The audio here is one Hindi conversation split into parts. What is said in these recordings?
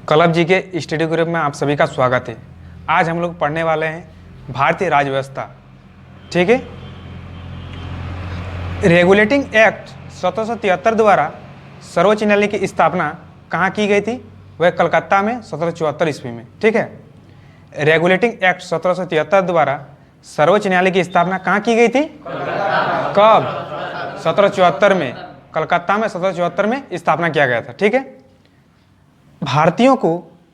क्लब जी के स्टडी ग्रुप में आप सभी का स्वागत है। आज हम लोग पढ़ने वाले हैं भारतीय राज्य व्यवस्था। ठीक है। रेगुलेटिंग एक्ट 1773 द्वारा सर्वोच्च न्यायालय की स्थापना कहाँ की गई थी? वह कलकत्ता में 1774 ईस्वी में। ठीक है। रेगुलेटिंग एक्ट 1773 द्वारा सर्वोच्च न्यायालय की स्थापना कहाँ की गई थी? कब? 1774 में। कलकत्ता में 1774 में स्थापना किया गया था। ठीक है। भारतीयों को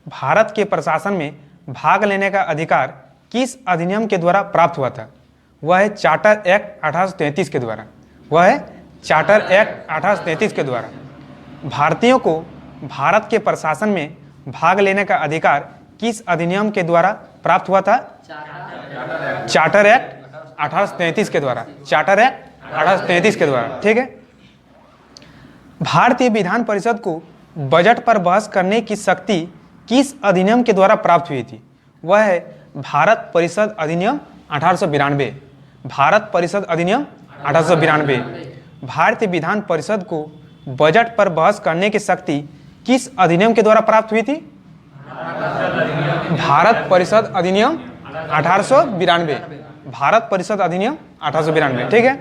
भारत के प्रशासन में भाग लेने का अधिकार किस अधिनियम के द्वारा प्राप्त हुआ था? वह है चार्टर एक्ट 1833 के द्वारा। वह है चार्टर एक्ट 1833 के द्वारा। भारतीयों को भारत के प्रशासन में भाग लेने का अधिकार किस अधिनियम के द्वारा प्राप्त हुआ था? चार्टर एक्ट 1833 के द्वारा। चार्टर एक्ट 1833 के द्वारा। ठीक है। भारतीय विधान परिषद को बजट पर बहस करने की शक्ति किस अधिनियम के द्वारा प्राप्त हुई थी? वह है भारत परिषद अधिनियम 1892। भारत परिषद अधिनियम 1892। भारतीय विधान परिषद को बजट पर बहस करने की शक्ति किस अधिनियम के द्वारा प्राप्त हुई थी? भारत परिषद अधिनियम 1892। भारत परिषद अधिनियम 1892। ठीक है।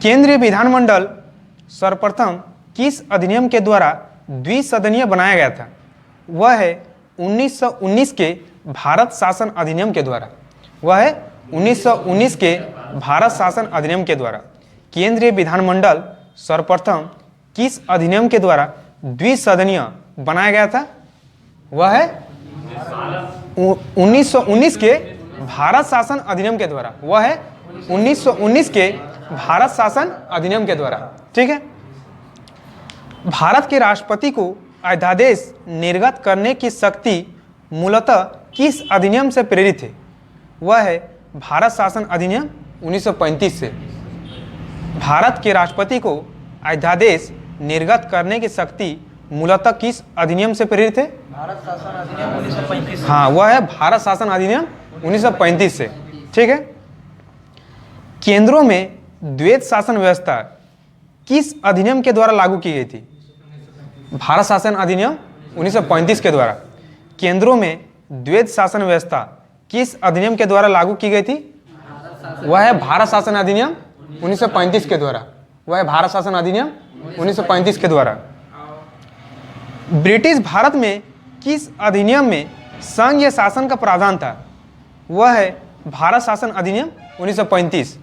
केंद्रीय विधानमंडल सर्वप्रथम किस अधिनियम के द्वारा द्विसदनीय बनाया गया था? वह है 1919 के भारत शासन अधिनियम के द्वारा। वह है 1919 के भारत शासन अधिनियम के द्वारा। केंद्रीय विधानमंडल सर्वप्रथम किस अधिनियम के द्वारा द्विसदनीय बनाया गया था? वह है 1919 के भारत शासन अधिनियम के द्वारा। वह है 1919 के भारत शासन अधिनियम के द्वारा। ठीक है। भारत के राष्ट्रपति को अध्यादेश निर्गत करने की शक्ति मूलतः किस अधिनियम से प्रेरित है? वह है भारत शासन अधिनियम 1935 से। भारत के राष्ट्रपति को अध्यादेश निर्गत करने की शक्ति मूलतः किस अधिनियम से प्रेरित है? भारत शासन अधिनियम 1935। हाँ, वह है भारत शासन अधिनियम 1935 से। ठीक है। केंद्रों में द्वैध शासन व्यवस्था किस अधिनियम के द्वारा लागू की गई थी? भारत शासन अधिनियम 1935 के द्वारा। केंद्रों में द्वैध शासन व्यवस्था किस अधिनियम के द्वारा लागू की गई थी? वह है भारत शासन अधिनियम 1935 के द्वारा। वह है भारत शासन अधिनियम 1935 के द्वारा। ब्रिटिश भारत में किस अधिनियम में संघीय शासन का प्रावधान था? वह है भारत शासन अधिनियम 1935।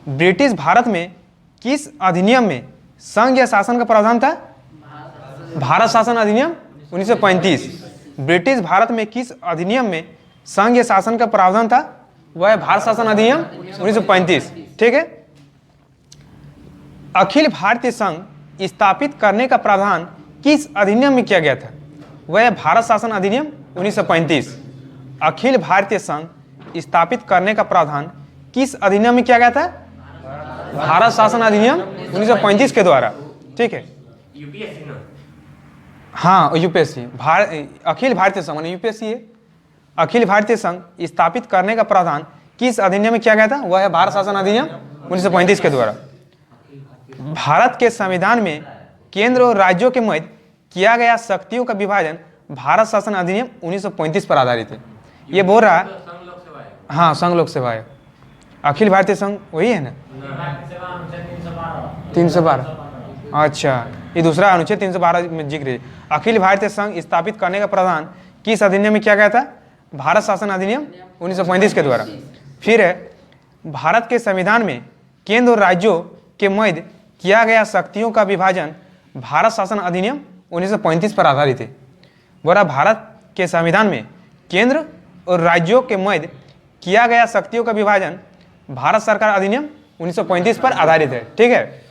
ब्रिटिश भारत में किस अधिनियम में संघीय शासन का प्रावधान था? भारत शासन अधिनियम 1935। ब्रिटिश भारत में किस अधिनियम में संघीय शासन का प्रावधान था? वह है भारत शासन अधिनियम 1935। ठीक है। अखिल भारतीय संघ स्थापित करने का प्रावधान किस अधिनियम में किया गया था? वह है भारत शासन अधिनियम 1935। अखिल भारतीय संघ स्थापित करने का प्रावधान किस अधिनियम में किया गया था? भारत शासन अधिनियम 1935 के द्वारा। ठीक है। हाँ, यूपीएससी अखिल भारतीय संघ यूपीएससी है। अखिल भारतीय संघ स्थापित करने का प्रावधान किस अधिनियम में किया गया था? वह है भारत शासन अधिनियम 1935 के द्वारा। भारत के संविधान में केंद्र और राज्यों के मध्य किया गया शक्तियों का विभाजन भारत शासन अधिनियम 1935 पर आधारित है। ये बोल रहा है। हाँ, संघ लोक सेवा आयोग। अखिल भारतीय संघ वही है ना? 312। अच्छा, ये दूसरा अनुच्छेद 312 में जिक्र है। अखिल भारतीय संघ स्थापित करने का प्रावधान किस अधिनियम में किया गया था? भारत शासन अधिनियम 1935 के द्वारा। फिर है भारत के संविधान में केंद्र और राज्यों के मध्य किया गया शक्तियों का विभाजन भारत शासन अधिनियम 1935 पर आधारित है। बोला भारत के संविधान में केंद्र और राज्यों के मध्य किया गया शक्तियों का विभाजन भारत सरकार अधिनियम 1935 पर आधारित है। ठीक है।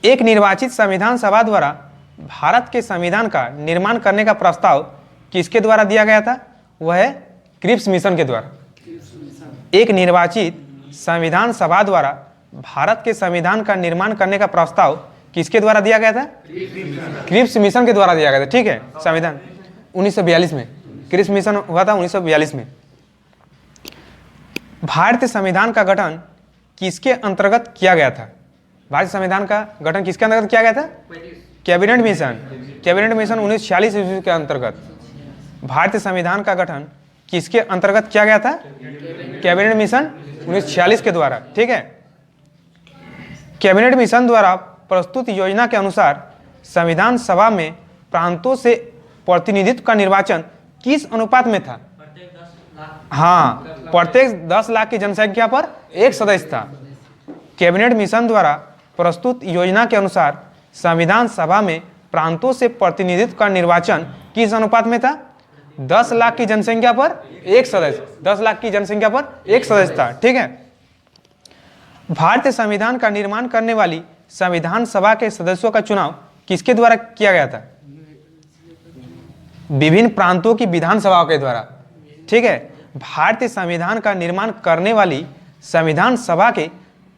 एक निर्वाचित संविधान सभा द्वारा भारत के संविधान का निर्माण करने का प्रस्ताव किसके द्वारा दिया गया था? वह है क्रिप्स मिशन के द्वारा। एक निर्वाचित संविधान सभा द्वारा भारत के संविधान का निर्माण करने का प्रस्ताव किसके द्वारा दिया गया था? क्रिप्स मिशन के द्वारा दिया गया था। ठीक है। संविधान 1942 में क्रिप्स मिशन हुआ था 1942 में। भारतीय संविधान का गठन किसके अंतर्गत किया गया था? भारतीय संविधान का गठन किसके अंतर्गत किया गया था? कैबिनेट मिशन 1946 ईस्वी के अंतर्गत भारतीय संविधान का गठन किसके अंतर्गत किया गया था? कैबिनेट मिशन 1946 के द्वारा। ठीक है, कैबिनेट मिशन द्वारा प्रस्तुत योजना के अनुसार संविधान सभा में प्रांतों से प्रतिनिधित्व का निर्वाचन किस अनुपात में था? हाँ, प्रत्येक 10 लाख की जनसंख्या पर एक सदस्य था। कैबिनेट मिशन द्वारा प्रस्तुत योजना के अनुसार संविधान सभा में प्रांतों से प्रतिनिधित्व का निर्वाचन किस अनुपात में था? 10 लाख की जनसंख्या पर एक सदस्य। 10 लाख की जनसंख्या पर एक सदस्य था। ठीक है, भारतीय संविधान का निर्माण करने वाली संविधान सभा के सदस्यों का चुनाव किसके द्वारा किया गया था? विभिन्न प्रांतों की विधानसभाओं के द्वारा। ठीक है, भारतीय संविधान का निर्माण करने वाली संविधान सभा के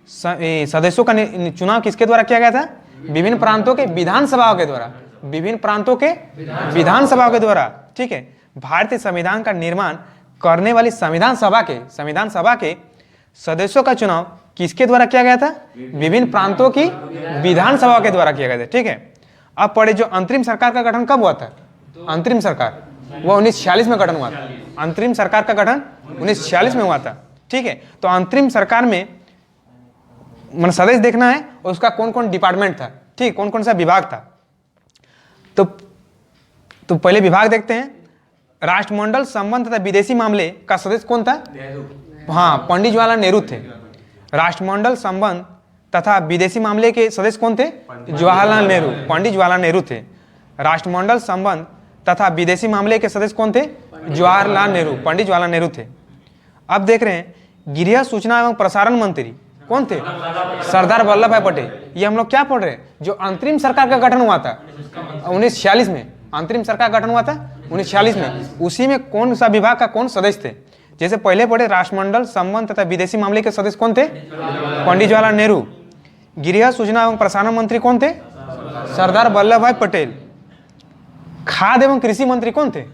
सदस्यों का चुनाव किसके द्वारा किया गया था? विभिन्न प्रांतों के विधानसभाओं के द्वारा। विभिन्न प्रांतों के विधानसभाओं के द्वारा। ठीक है, भारतीय संविधान का निर्माण करने वाली संविधान सभा के सदस्यों का चुनाव किसके द्वारा किया गया था? विभिन्न प्रांतों की विधानसभाओं के द्वारा किया गया था। ठीक है, अब पढ़े जो अंतरिम सरकार का गठन कब हुआ था? अंतरिम सरकार वो 1946 में गठन हुआ था। अंतरिम सरकार का गठन 1946 में हुआ था। ठीक है, तो अंतरिम सरकार में मन सदस्य देखना है और उसका कौन कौन डिपार्टमेंट था। ठीक, कौन कौन सा विभाग था। तो पहले विभाग देखते हैं। राष्ट्रमंडल संबंध तथा विदेशी मामले का सदस्य कौन था? हाँ, पंडित जवाहरलाल नेहरू थे। राष्ट्रमंडल संबंध तथा विदेशी मामले के सदस्य कौन थे? जवाहरलाल नेहरू, पंडित जवाहरलाल नेहरू थे। राष्ट्रमंडल संबंध तथा विदेशी मामले के सदस्य कौन थे? जवाहरलाल नेहरू, पंडित जवाहरलाल नेहरू थे। अब देख रहे हैं गृह सूचना एवं प्रसारण मंत्री कौन थे? सरदार वल्लभ भाई पटेल। ये हम लोग क्या पढ़ रहे हैं? जो अंतरिम सरकार का गठन हुआ था 1946 में। अंतरिम सरकार का गठन हुआ था 1946 में। उसी में कौन सा विभाग का कौन सदस्य थे? जैसे पहले पढ़े राष्ट्रमंडल संबंध तथा विदेशी मामले के सदस्य कौन थे? पंडित जवाहरलाल नेहरू। गृह सूचना एवं प्रसारण मंत्री कौन थे? सरदार वल्लभ भाई पटेल। खाद्य एवं कृषि मंत्री कौन थे?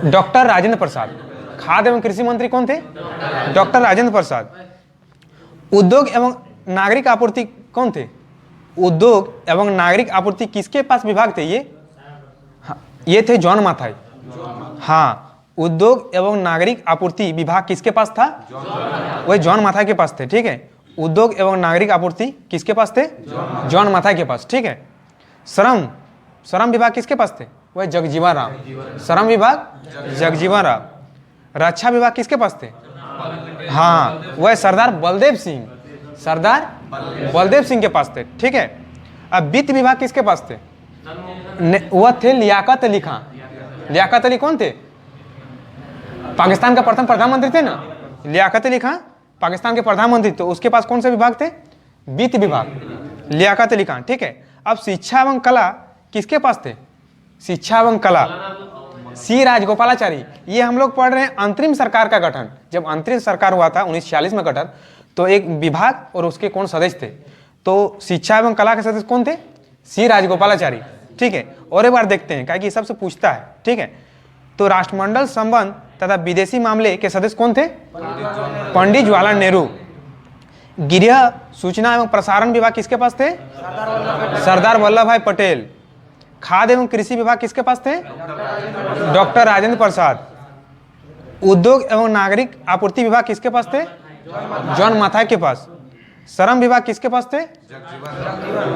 डॉक्टर राजेंद्र प्रसाद। खाद्य एवं कृषि मंत्री कौन थे? डॉक्टर राजेंद्र प्रसाद। उद्योग एवं नागरिक आपूर्ति कौन थे? उद्योग एवं नागरिक आपूर्ति किसके पास विभाग थे? ये थे जॉन माथाई। हाँ, उद्योग एवं नागरिक आपूर्ति विभाग किसके पास था? वही जॉन माथाई के पास थे। ठीक है, उद्योग एवं नागरिक आपूर्ति किसके पास थे? जॉन माथाई के पास। ठीक है, श्रम विभाग किसके पास थे? वह जगजीवन राम। श्रम विभाग जगजीवन राम। रक्षा विभाग किसके पास थे? हाँ, वह सरदार बलदेव सिंह के पास थे। ठीक है, अब वित्त विभाग किसके पास थे? वह थे लियाकत अली खां। लियाकत अली कौन थे? पाकिस्तान का प्रथम प्रधानमंत्री थे ना, लियाकत अली खां पाकिस्तान के प्रधानमंत्री। तो उसके पास कौन से विभाग थे? वित्त विभाग, लियाकत अली खां। ठीक है, अब शिक्षा एवं कला किसके पास थे? शिक्षा एवं कला सी राजगोपालाचारी। ये हम लोग पढ़ रहे हैं अंतरिम सरकार का गठन। जब अंतरिम सरकार हुआ था 1946 में गठन, तो एक विभाग और उसके कौन सदस्य थे? तो शिक्षा एवं कला के सदस्य कौन थे? सी राजगोपालाचारी। ठीक है, और एक बार देखते हैं क्या कि सबसे पूछता है। ठीक है, तो राष्ट्रमंडल संबंध तथा विदेशी मामले के सदस्य कौन थे? पंडित जवाहरलाल नेहरू। गृह सूचना एवं प्रसारण विभाग किसके पास थे? सरदार वल्लभ भाई पटेल। खाद्य एवं कृषि विभाग किसके पास थे? डॉक्टर राजेंद्र प्रसाद। उद्योग एवं नागरिक आपूर्ति विभाग किसके पास थे? जॉन माथाई के पास। श्रम विभाग किसके पास थे?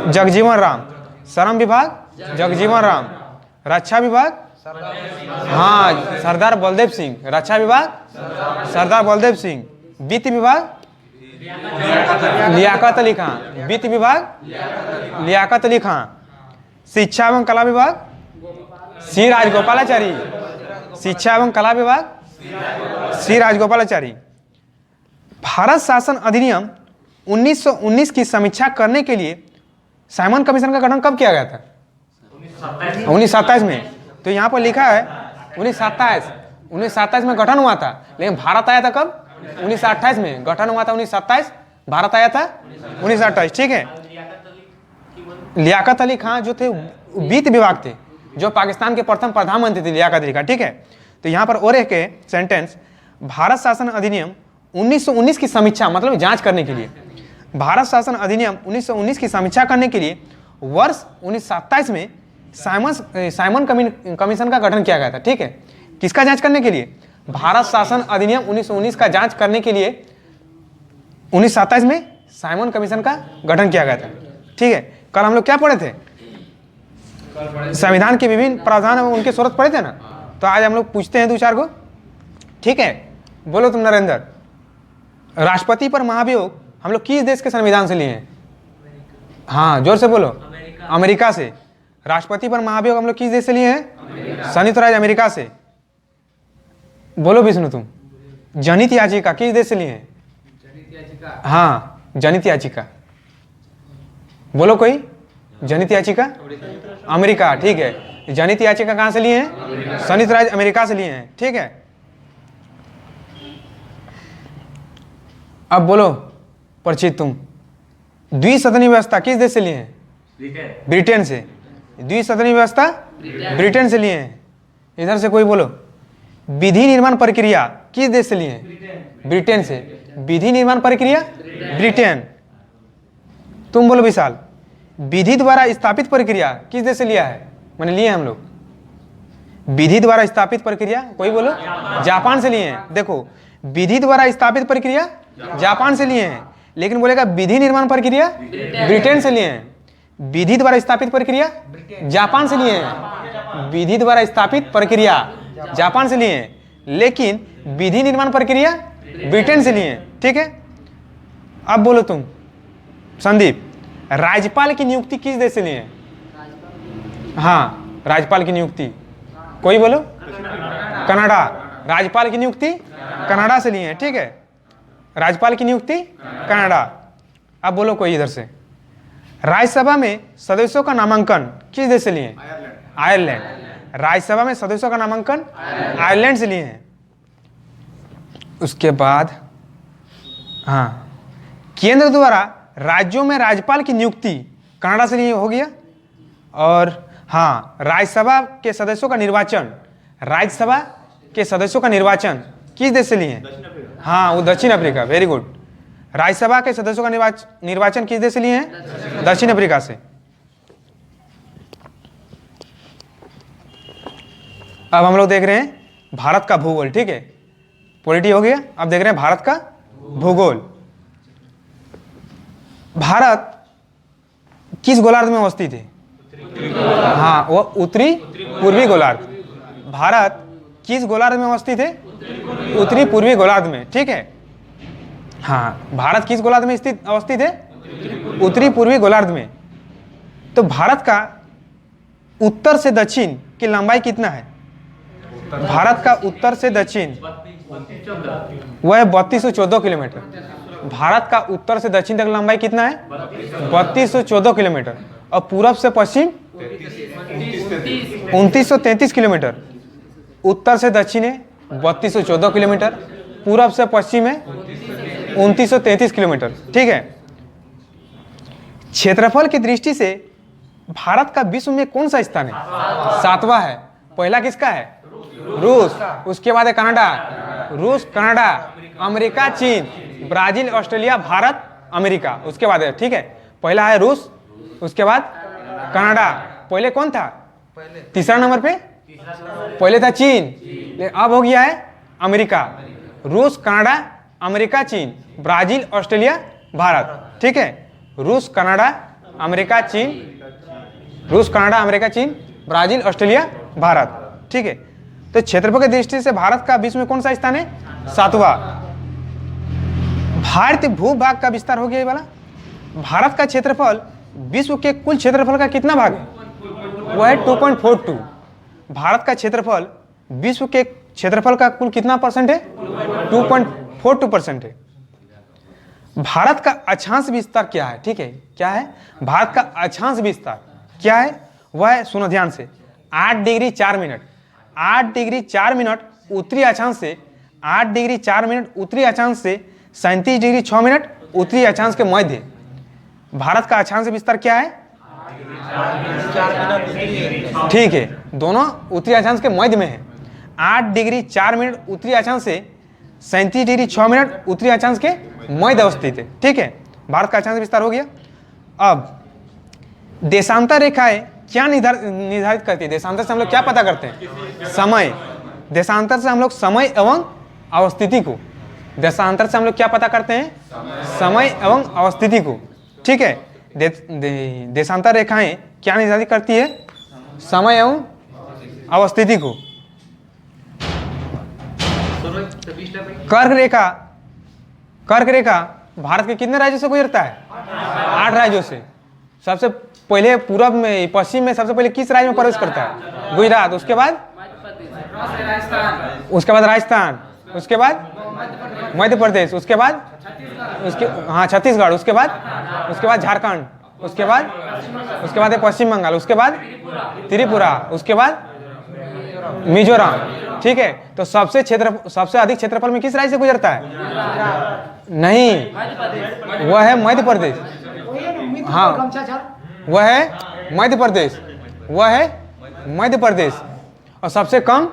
जगजीवन राम। श्रम विभाग जगजीवन राम। रक्षा विभाग हाँ सरदार बलदेव सिंह। रक्षा विभाग सरदार बलदेव सिंह। वित्त विभाग लियाकत अली खां। वित्त विभाग लियाकत अली खां। शिक्षा एवं कला विभाग सी राजगोपालाचारी। शिक्षा एवं कला विभाग सी राजगोपालाचारी। भारत शासन अधिनियम 1919 की समीक्षा करने के लिए साइमन कमीशन का गठन कब किया गया था? 1927 में। तो यहाँ पर लिखा है 1927 में गठन हुआ था, लेकिन भारत आया था कब? 1928 में। गठन हुआ था 1927, भारत आया था 1928। ठीक है, लियाकत अली खां जो थे वित्त विभाग थे, जो पाकिस्तान के प्रथम प्रधानमंत्री थे लियाकत अली खां। ठीक है, तो यहाँ पर और एक सेंटेंस, भारत शासन अधिनियम 1919 की समीक्षा मतलब जांच करने के लिए, भारत शासन अधिनियम 1919 की समीक्षा करने के लिए वर्ष 1927 में साइमन कमीशन का गठन किया गया था। ठीक है, किसका जांच करने के लिए? भारत शासन अधिनियम 1919 का जांच करने के लिए 1927 में साइमन कमीशन का गठन किया गया था। ठीक है, कल हम लोग क्या पढ़े थे? संविधान के विभिन्न प्रावधान और उनके स्वरूप पढ़े थे ना। तो आज हम लोग पूछते हैं दो चार को। ठीक है, बोलो तुम नरेंद्र, राष्ट्रपति पर महाभियोग हम लोग किस देश के संविधान से लिए हैं? हाँ, जोर से बोलो। अमेरिका से। राष्ट्रपति पर महाभियोग हम लोग किस देश से लिए हैं? संयुक्त राज्य अमेरिका से। बोलो विष्णु तुम, जनहित याचिका किस देश से लिए हैं? हाँ, जनहित याचिका। बोलो कोई, जनहित याचिका अमेरिका। ठीक है, जनहित याचिका कहां से लिए हैं? संयुक्त राज्य अमेरिका से लिए हैं। ठीक है, अब बोलो परिचित तुम, द्विसदनीय व्यवस्था किस देश से लिए हैं? ब्रिटेन से। द्विसदनीय व्यवस्था ब्रिटेन से लिए हैं। इधर से कोई बोलो, विधि निर्माण प्रक्रिया किस देश से लिए हैं? ब्रिटेन से। विधि निर्माण प्रक्रिया ब्रिटेन। तुम बोलो विशाल, विधि द्वारा स्थापित प्रक्रिया किस देश से लिया है? मैंने लिए हम लोग विधि द्वारा स्थापित प्रक्रिया। कोई बोलो, जापान से लिए हैं। देखो, विधि द्वारा स्थापित प्रक्रिया जापान से लिए हैं, लेकिन बोलेगा विधि निर्माण प्रक्रिया ब्रिटेन से लिए हैं। विधि द्वारा स्थापित प्रक्रिया जापान से लिए हैं। विधि द्वारा स्थापित प्रक्रिया जापान से लिए हैं, लेकिन विधि निर्माण प्रक्रिया ब्रिटेन से लिए हैं। ठीक है, अब बोलो तुम संदीप, राज्यपाल की नियुक्ति किस देश से लिए हैं? हाँ, राज्यपाल की नियुक्ति कोई बोलो, कनाडा। राज्यपाल की नियुक्ति कनाडा से लिए हैं। ठीक है, राज्यपाल की नियुक्ति कनाडा। अब बोलो कोई इधर से, राज्यसभा में सदस्यों का नामांकन किस देश से लिए हैं? आयरलैंड। राज्यसभा में सदस्यों का नामांकन आयरलैंड से लिए हैं। उसके बाद हाँ, केंद्र द्वारा राज्यों में राज्यपाल की नियुक्ति कनाडा से लिए हो गया। और हाँ, राज्यसभा के सदस्यों का निर्वाचन, राज्यसभा के सदस्यों का निर्वाचन किस देश से लिए हैं? हाँ, वो दक्षिण अफ्रीका। Very good. राज्यसभा के सदस्यों का निर्वाचन किस देश से लिए हैं? दक्षिण अफ्रीका से। अब हम लोग देख रहे हैं भारत का भूगोल। ठीक है, पॉलिटी हो गया, अब देख रहे हैं भारत का भूगोल। भारत किस गोलार्ध में अवस्थित है? हाँ, वो उत्तरी पूर्वी गोलार्ध। भारत किस गोलार्ध में अवस्थित है? उत्तरी पूर्वी गोलार्ध में। ठीक है, हाँ, भारत किस गोलार्ध में अवस्थित है? उत्तरी पूर्वी गोलार्ध में। तो भारत का उत्तर से दक्षिण की लंबाई कितना है? भारत का उत्तर से दक्षिण वह है 3214 किलोमीटर। भारत का उत्तर से दक्षिण तक लंबाई कितना है? 3214 किलोमीटर। और पूरब से पश्चिम 2933 किलोमीटर। उत्तर से दक्षिण है 3214 किलोमीटर, पूरब से पश्चिम है 2933 किलोमीटर। ठीक है, क्षेत्रफल की दृष्टि से भारत का विश्व में कौन सा स्थान है? 7वां है। पहला किसका है? रूस। उसके बाद है कनाडा। रूस, कनाडा, अमेरिका, चीन, ब्राजील, ऑस्ट्रेलिया, भारत, अमेरिका। उसके बाद है, ठीक है, पहला है रूस, उसके बाद कनाडा। पहले कौन था? तीसरा नंबर पे पहले था चीन, अब हो गया है अमेरिका। रूस, कनाडा, अमेरिका, चीन, ब्राजील, ऑस्ट्रेलिया, भारत। ठीक है, रूस, कनाडा, अमेरिका, चीन, रूस, कनाडा, अमेरिका, चीन, ब्राजील, ऑस्ट्रेलिया, भारत। ठीक है, तो क्षेत्रफल की दृष्टि से भारत का विश्व में कौन सा स्थान है? 7वां। भारतीय भूभाग का विस्तार हो गया ये वाला। भारत का क्षेत्रफल विश्व के कुल क्षेत्रफल का कितना भाग है? वो है 2.42। भारत का क्षेत्रफल विश्व के क्षेत्रफल का कुल कितना परसेंट है? 2.42% है। भारत का अक्षांश विस्तार क्या है? ठीक है, क्या है भारत का अक्षांश विस्तार? क्या है वह है, सुनो ध्यान से, 8 डिग्री 4 मिनट। 8 डिग्री 4 मिनट उत्तरी अक्षांश से, 8 डिग्री 4 मिनट उत्तरी अक्षांश से 37 डिग्री 6 मिनट उत्तरी अक्षांश के मध्य भारत का अक्षांश विस्तार क्या है? ठीक है, दोनों उत्तरी अक्षांश के मध्य में है। 8 डिग्री 4 मिनट उत्तरी अक्षांश से 37 डिग्री 6 मिनट उत्तरी अक्षांश के मध्य अवस्थित है। ठीक है, भारत का अक्षांश विस्तार हो गया। अब देशांतर रेखाएं क्या निर्धारित करती है? देशांतर से हम लोग क्या पता करते हैं? समय। देशांतर से हम लोग समय एवं अवस्थिति को, देशांतर से हम लोग क्या पता करते हैं? समय एवं अवस्थिति को। ठीक है, देशांतर रेखाएं क्या निर्धारित करती है? समय एवं अवस्थिति को। कर्क रेखा, कर्क रेखा भारत के कितने राज्यों से गुजरता है? 8 राज्यों से। सबसे पहले पूरब में, पश्चिम में सबसे पहले किस राज्य में प्रवेश करता है? गुजरात। उसके बाद राजस्थान, उसके बाद मध्य प्रदेश, उसके बाद छत्तीसगढ़, उसके बाद झारखंड, उसके बाद पश्चिम बंगाल, उसके बाद त्रिपुरा, उसके बाद मिजोरम। ठीक है, तो सबसे अधिक क्षेत्रफल में किस राज्य से गुजरता है? नहीं, वह है मध्य प्रदेश। हाँ, वह है मध्य प्रदेश, और सबसे कम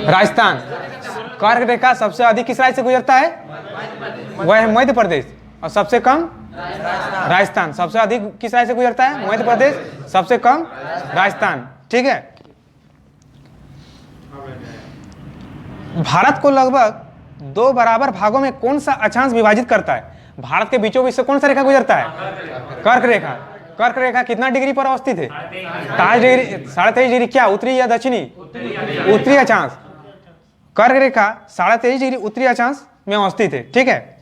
राजस्थान। कर्क रेखा सबसे अधिक किस राज्य से गुजरता है? वह है मध्य प्रदेश, और सबसे कम राजस्थान। सबसे अधिक किस राज्य से गुजरता है? मध्य प्रदेश, सबसे कम राजस्थान। ठीक है, भारत को लगभग 2 बराबर भागों में कौन सा अक्षांश विभाजित करता है? भारत के बीचों बीच से कौन सा रेखा गुजरता है? कर्क रेखा। कर्क रेखा कितना डिग्री पर अवस्थित है? 23 डिग्री, 23.5 डिग्री। क्या उत्तरी या दक्षिणी? उत्तरी अक्षांश। कर्क रेखा 23.5 डिग्री उत्तरी अक्षांश में अवस्थित है। ठीक है,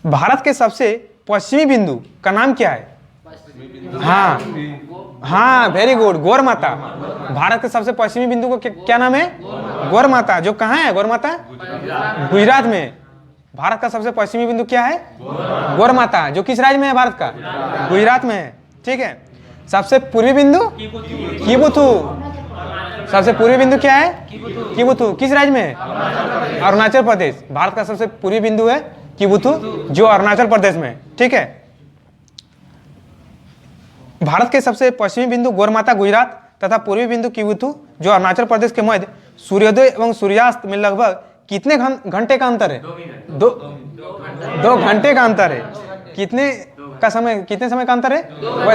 भारत के सबसे पश्चिमी बिंदु का नाम क्या है? हाँ, वेरी गुड, गौर माता। भारत के सबसे पश्चिमी बिंदु को क्या नाम है? गौर माता। जो कहाँ है गौर माता? गुजरात में। भारत का सबसे पश्चिमी बिंदु क्या है? गौर माता, जो किस राज्य में है? भारत का गुजरात में है। ठीक है, सबसे पूर्वी बिंदु? किबुथु। सबसे पूर्वी बिंदु क्या है? किबुथु। किस राज्य में है? अरुणाचल प्रदेश। भारत का सबसे पूर्वी बिंदु है किबुथु, जो अरुणाचल प्रदेश में है। ठीक है, भारत के सबसे पश्चिमी बिंदु गौरमाता गुजरात तथा पूर्वी बिंदु किबुथु, जो अरुणाचल प्रदेश के मध्य सूर्योदय एवं सूर्यास्त में लगभग कितने घंटे का अंतर है? 2 घंटे का अंतर है। कितने समय का अंतर है? वह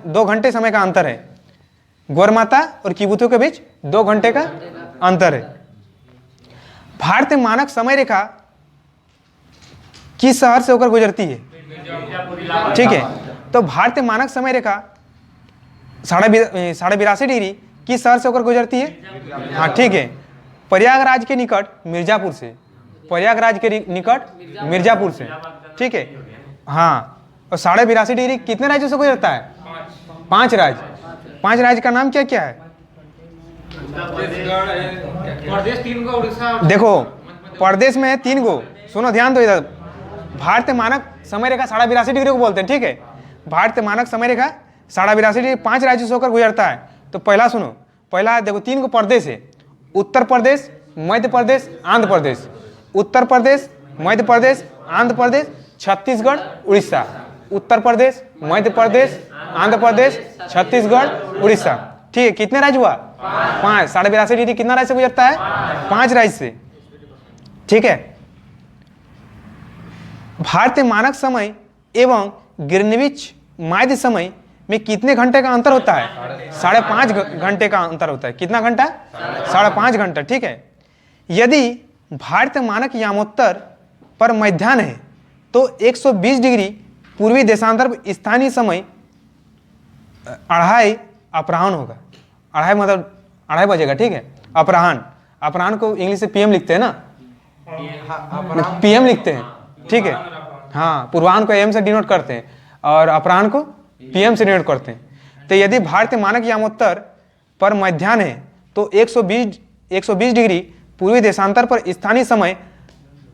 2 घंटे समय का अंतर है। गौरमाता और किबुथु के बीच 2 घंटे का अंतर है। भारतीय मानक समय रेखा किस शहर से होकर गुजरती है? ठीक है, तो भारतीय मानक समय रेखा 82.5 डिग्री किस शहर से होकर गुजरती है? हाँ, ठीक है, प्रयागराज के निकट मिर्जापुर से। प्रयागराज के निकट मिर्जापुर से। ठीक है, हाँ, और 82.5 डिग्री कितने राज्यों से गुजरता है? 5 राज्य। 5 राज्य का नाम क्या क्या है? देखो, प्रदेश में है 3 गो। सुनो, ध्यान दो इधर। भारतीय मानक समय रेखा 82.5 डिग्री को बोलते हैं। ठीक है, भारतीय मानक समय रेखा 82.5 डिग्री 5 राज्यों से होकर गुजरता है। तो पहला सुनो, पहला देखो 3 गो प्रदेश है। उत्तर प्रदेश, मध्य प्रदेश, आंध्र प्रदेश। उत्तर प्रदेश, मध्य प्रदेश, आंध्र प्रदेश, छत्तीसगढ़, उड़ीसा। उत्तर प्रदेश, मध्य प्रदेश, आंध्र प्रदेश, छत्तीसगढ़, उड़ीसा। ठीक है, कितने राज्य हुआ? 5। 82.5 डिग्री कितना राज्य से गुजरता है? 5 राज्य से। ठीक है, भारतीय मानक समय एवं ग्रीनविच माध्य समय में कितने घंटे का अंतर होता है? 5.5 घंटे का अंतर होता है। कितना घंटा? 5.5 घंटा। ठीक है, यदि भारतीय मानक यामोत्तर पर मध्याह्न है तो 120 डिग्री पूर्वी देशांतर स्थानीय समय 2:30 अपराह्न होगा। 2:30 मतलब 2:30 बजेगा। ठीक है, अपराह्न को इंग्लिश से पीएम लिखते हैं ना? पीएम लिखते हैं। ठीक है, हाँ, पूर्वाह्न को एम से डिनोट करते हैं और अपराह्न को पीएम से डिनोट करते हैं। तो यदि भारतीय मानक यामोत्तर पर मध्याह्न है तो 120 डिग्री पूर्वी देशांतर पर स्थानीय समय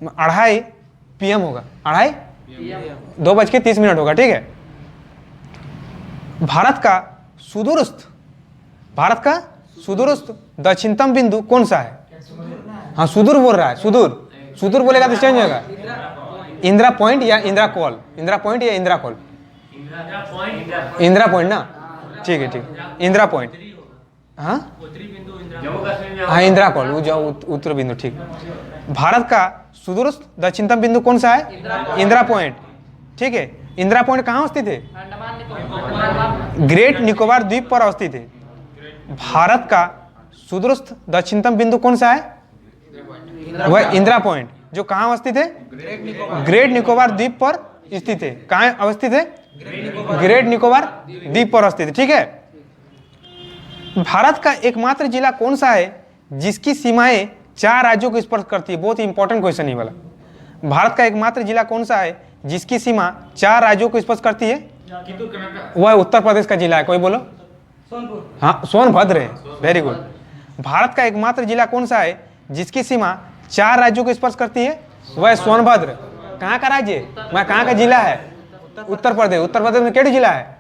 2:30 पीएम होगा। 2:30 होगा। ठीक है, भारत का सुदूरस्थ दक्षिणतम बिंदु कौन सा है? हाँ, सुदूर बोल रहा है। सुदूर बोलेगा तो चेंज होगा। इंदिरा पॉइंट या इंदिरा कॉल? इंदिरा पॉइंट या इंदिरा कॉल? इंदिरा पॉइंट ना? ठीक है, इंदिरा पॉइंट। हाँ, इंदिरा कॉल, वो जो उत्तर बिंदु। ठीक, भारत का सुदूरस्थ दक्षिणतम बिंदु कौन सा है? इंदिरा पॉइंट। ठीक है, इंदिरा पॉइंट कहाँ स्थित है? ग्रेट निकोबार द्वीप पर अवस्थित है। भारत का सुदूरस्थ दक्षिणतम बिंदु कौन सा है? वह इंदिरा पॉइंट, जो कहाँ अवस्थित है? ग्रेट निकोबार द्वीप पर स्थित है। कहाँ अवस्थित है? ग्रेट निकोबार द्वीप पर अवस्थित है। ठीक है। भारत का एकमात्र जिला कौन सा है जिसकी सीमाएं 4 राज्यों को स्पर्श करती है? बहुत ही इंपॉर्टेंट क्वेश्चन है वाला। भारत का एकमात्र जिला कौन सा है जिसकी सीमा 4 राज्यों को स्पर्श करती है? वह उत्तर प्रदेश का जिला है। कोई बोलो। हाँ, सोनभद्र है। Very good. भारत का एकमात्र जिला कौन सा है जिसकी सीमा 4 राज्यों को स्पर्श करती है? वह सोनभद्र। कहाँ का राज्य है? वह कहाँ का जिला है? उत्तर प्रदेश। उत्तर प्रदेश में कितने जिला है?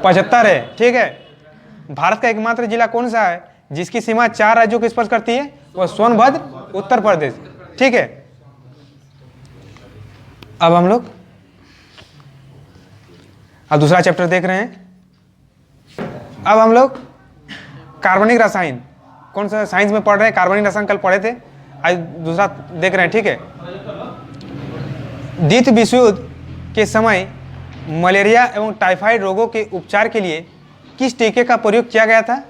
75 है। ठीक है। भारत का एकमात्र जिला कौन सा है जिसकी सीमा 4 राज्यों को स्पर्श करती है? वह सोनभद्र, उत्तर प्रदेश। ठीक है। अब हम लोग दूसरा चैप्टर देख रहे हैं। अब हम लोग कार्बनिक रसायन, कौन सा साइंस में पढ़ रहे हैं? कार्बनिक रसायन कल पढ़े थे, आज दूसरा देख रहे हैं। ठीक है। द्वितीय विश्व युद्ध के समय मलेरिया एवं टाइफाइड रोगों के उपचार के लिए किस टीके का प्रयोग किया गया था?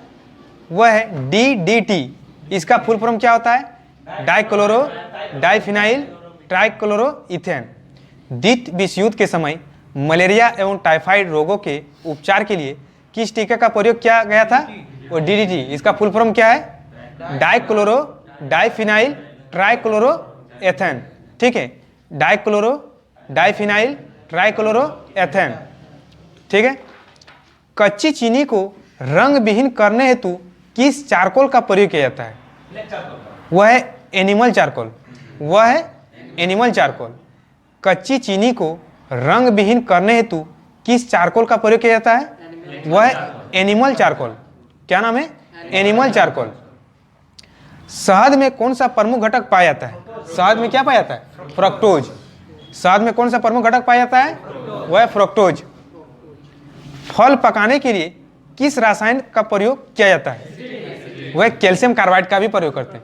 वह है DDT। इसका फुल फॉर्म क्या होता है? Dichloro diphenyl trichloroethane. द्वितीय विश्व युद्ध के समय मलेरिया एवं टाइफाइड रोगों के उपचार के लिए किस टीके का प्रयोग किया गया था? वो DDT। इसका फुल फॉर्म क्या है? Dichloro diphenyl trichloroethane. ठीक है। Dichloro diphenyl trichloroethane. ठीक है। कच्ची चीनी को रंग विहीन करने हेतु किस चारकोल का प्रयोग किया जाता है? वह है एनिमल चारकोल। वह है एनिमल चारकोल। कच्ची चीनी को रंग विहीन करने हेतु किस चारकोल का प्रयोग किया जाता है? वह है एनिमल चारकोल। क्या नाम है? Animal charcoal. शहद में कौन सा प्रमुख घटक पाया जाता है? शहद में क्या पाया जाता है? फ्रक्टोज। शहद में कौन सा प्रमुख घटक पाया जाता है? वह है फ्रक्टोज। फल पकाने के लिए किस रसायन का प्रयोग किया जाता है? वह कैल्शियम कार्बाइड का भी प्रयोग करते हैं।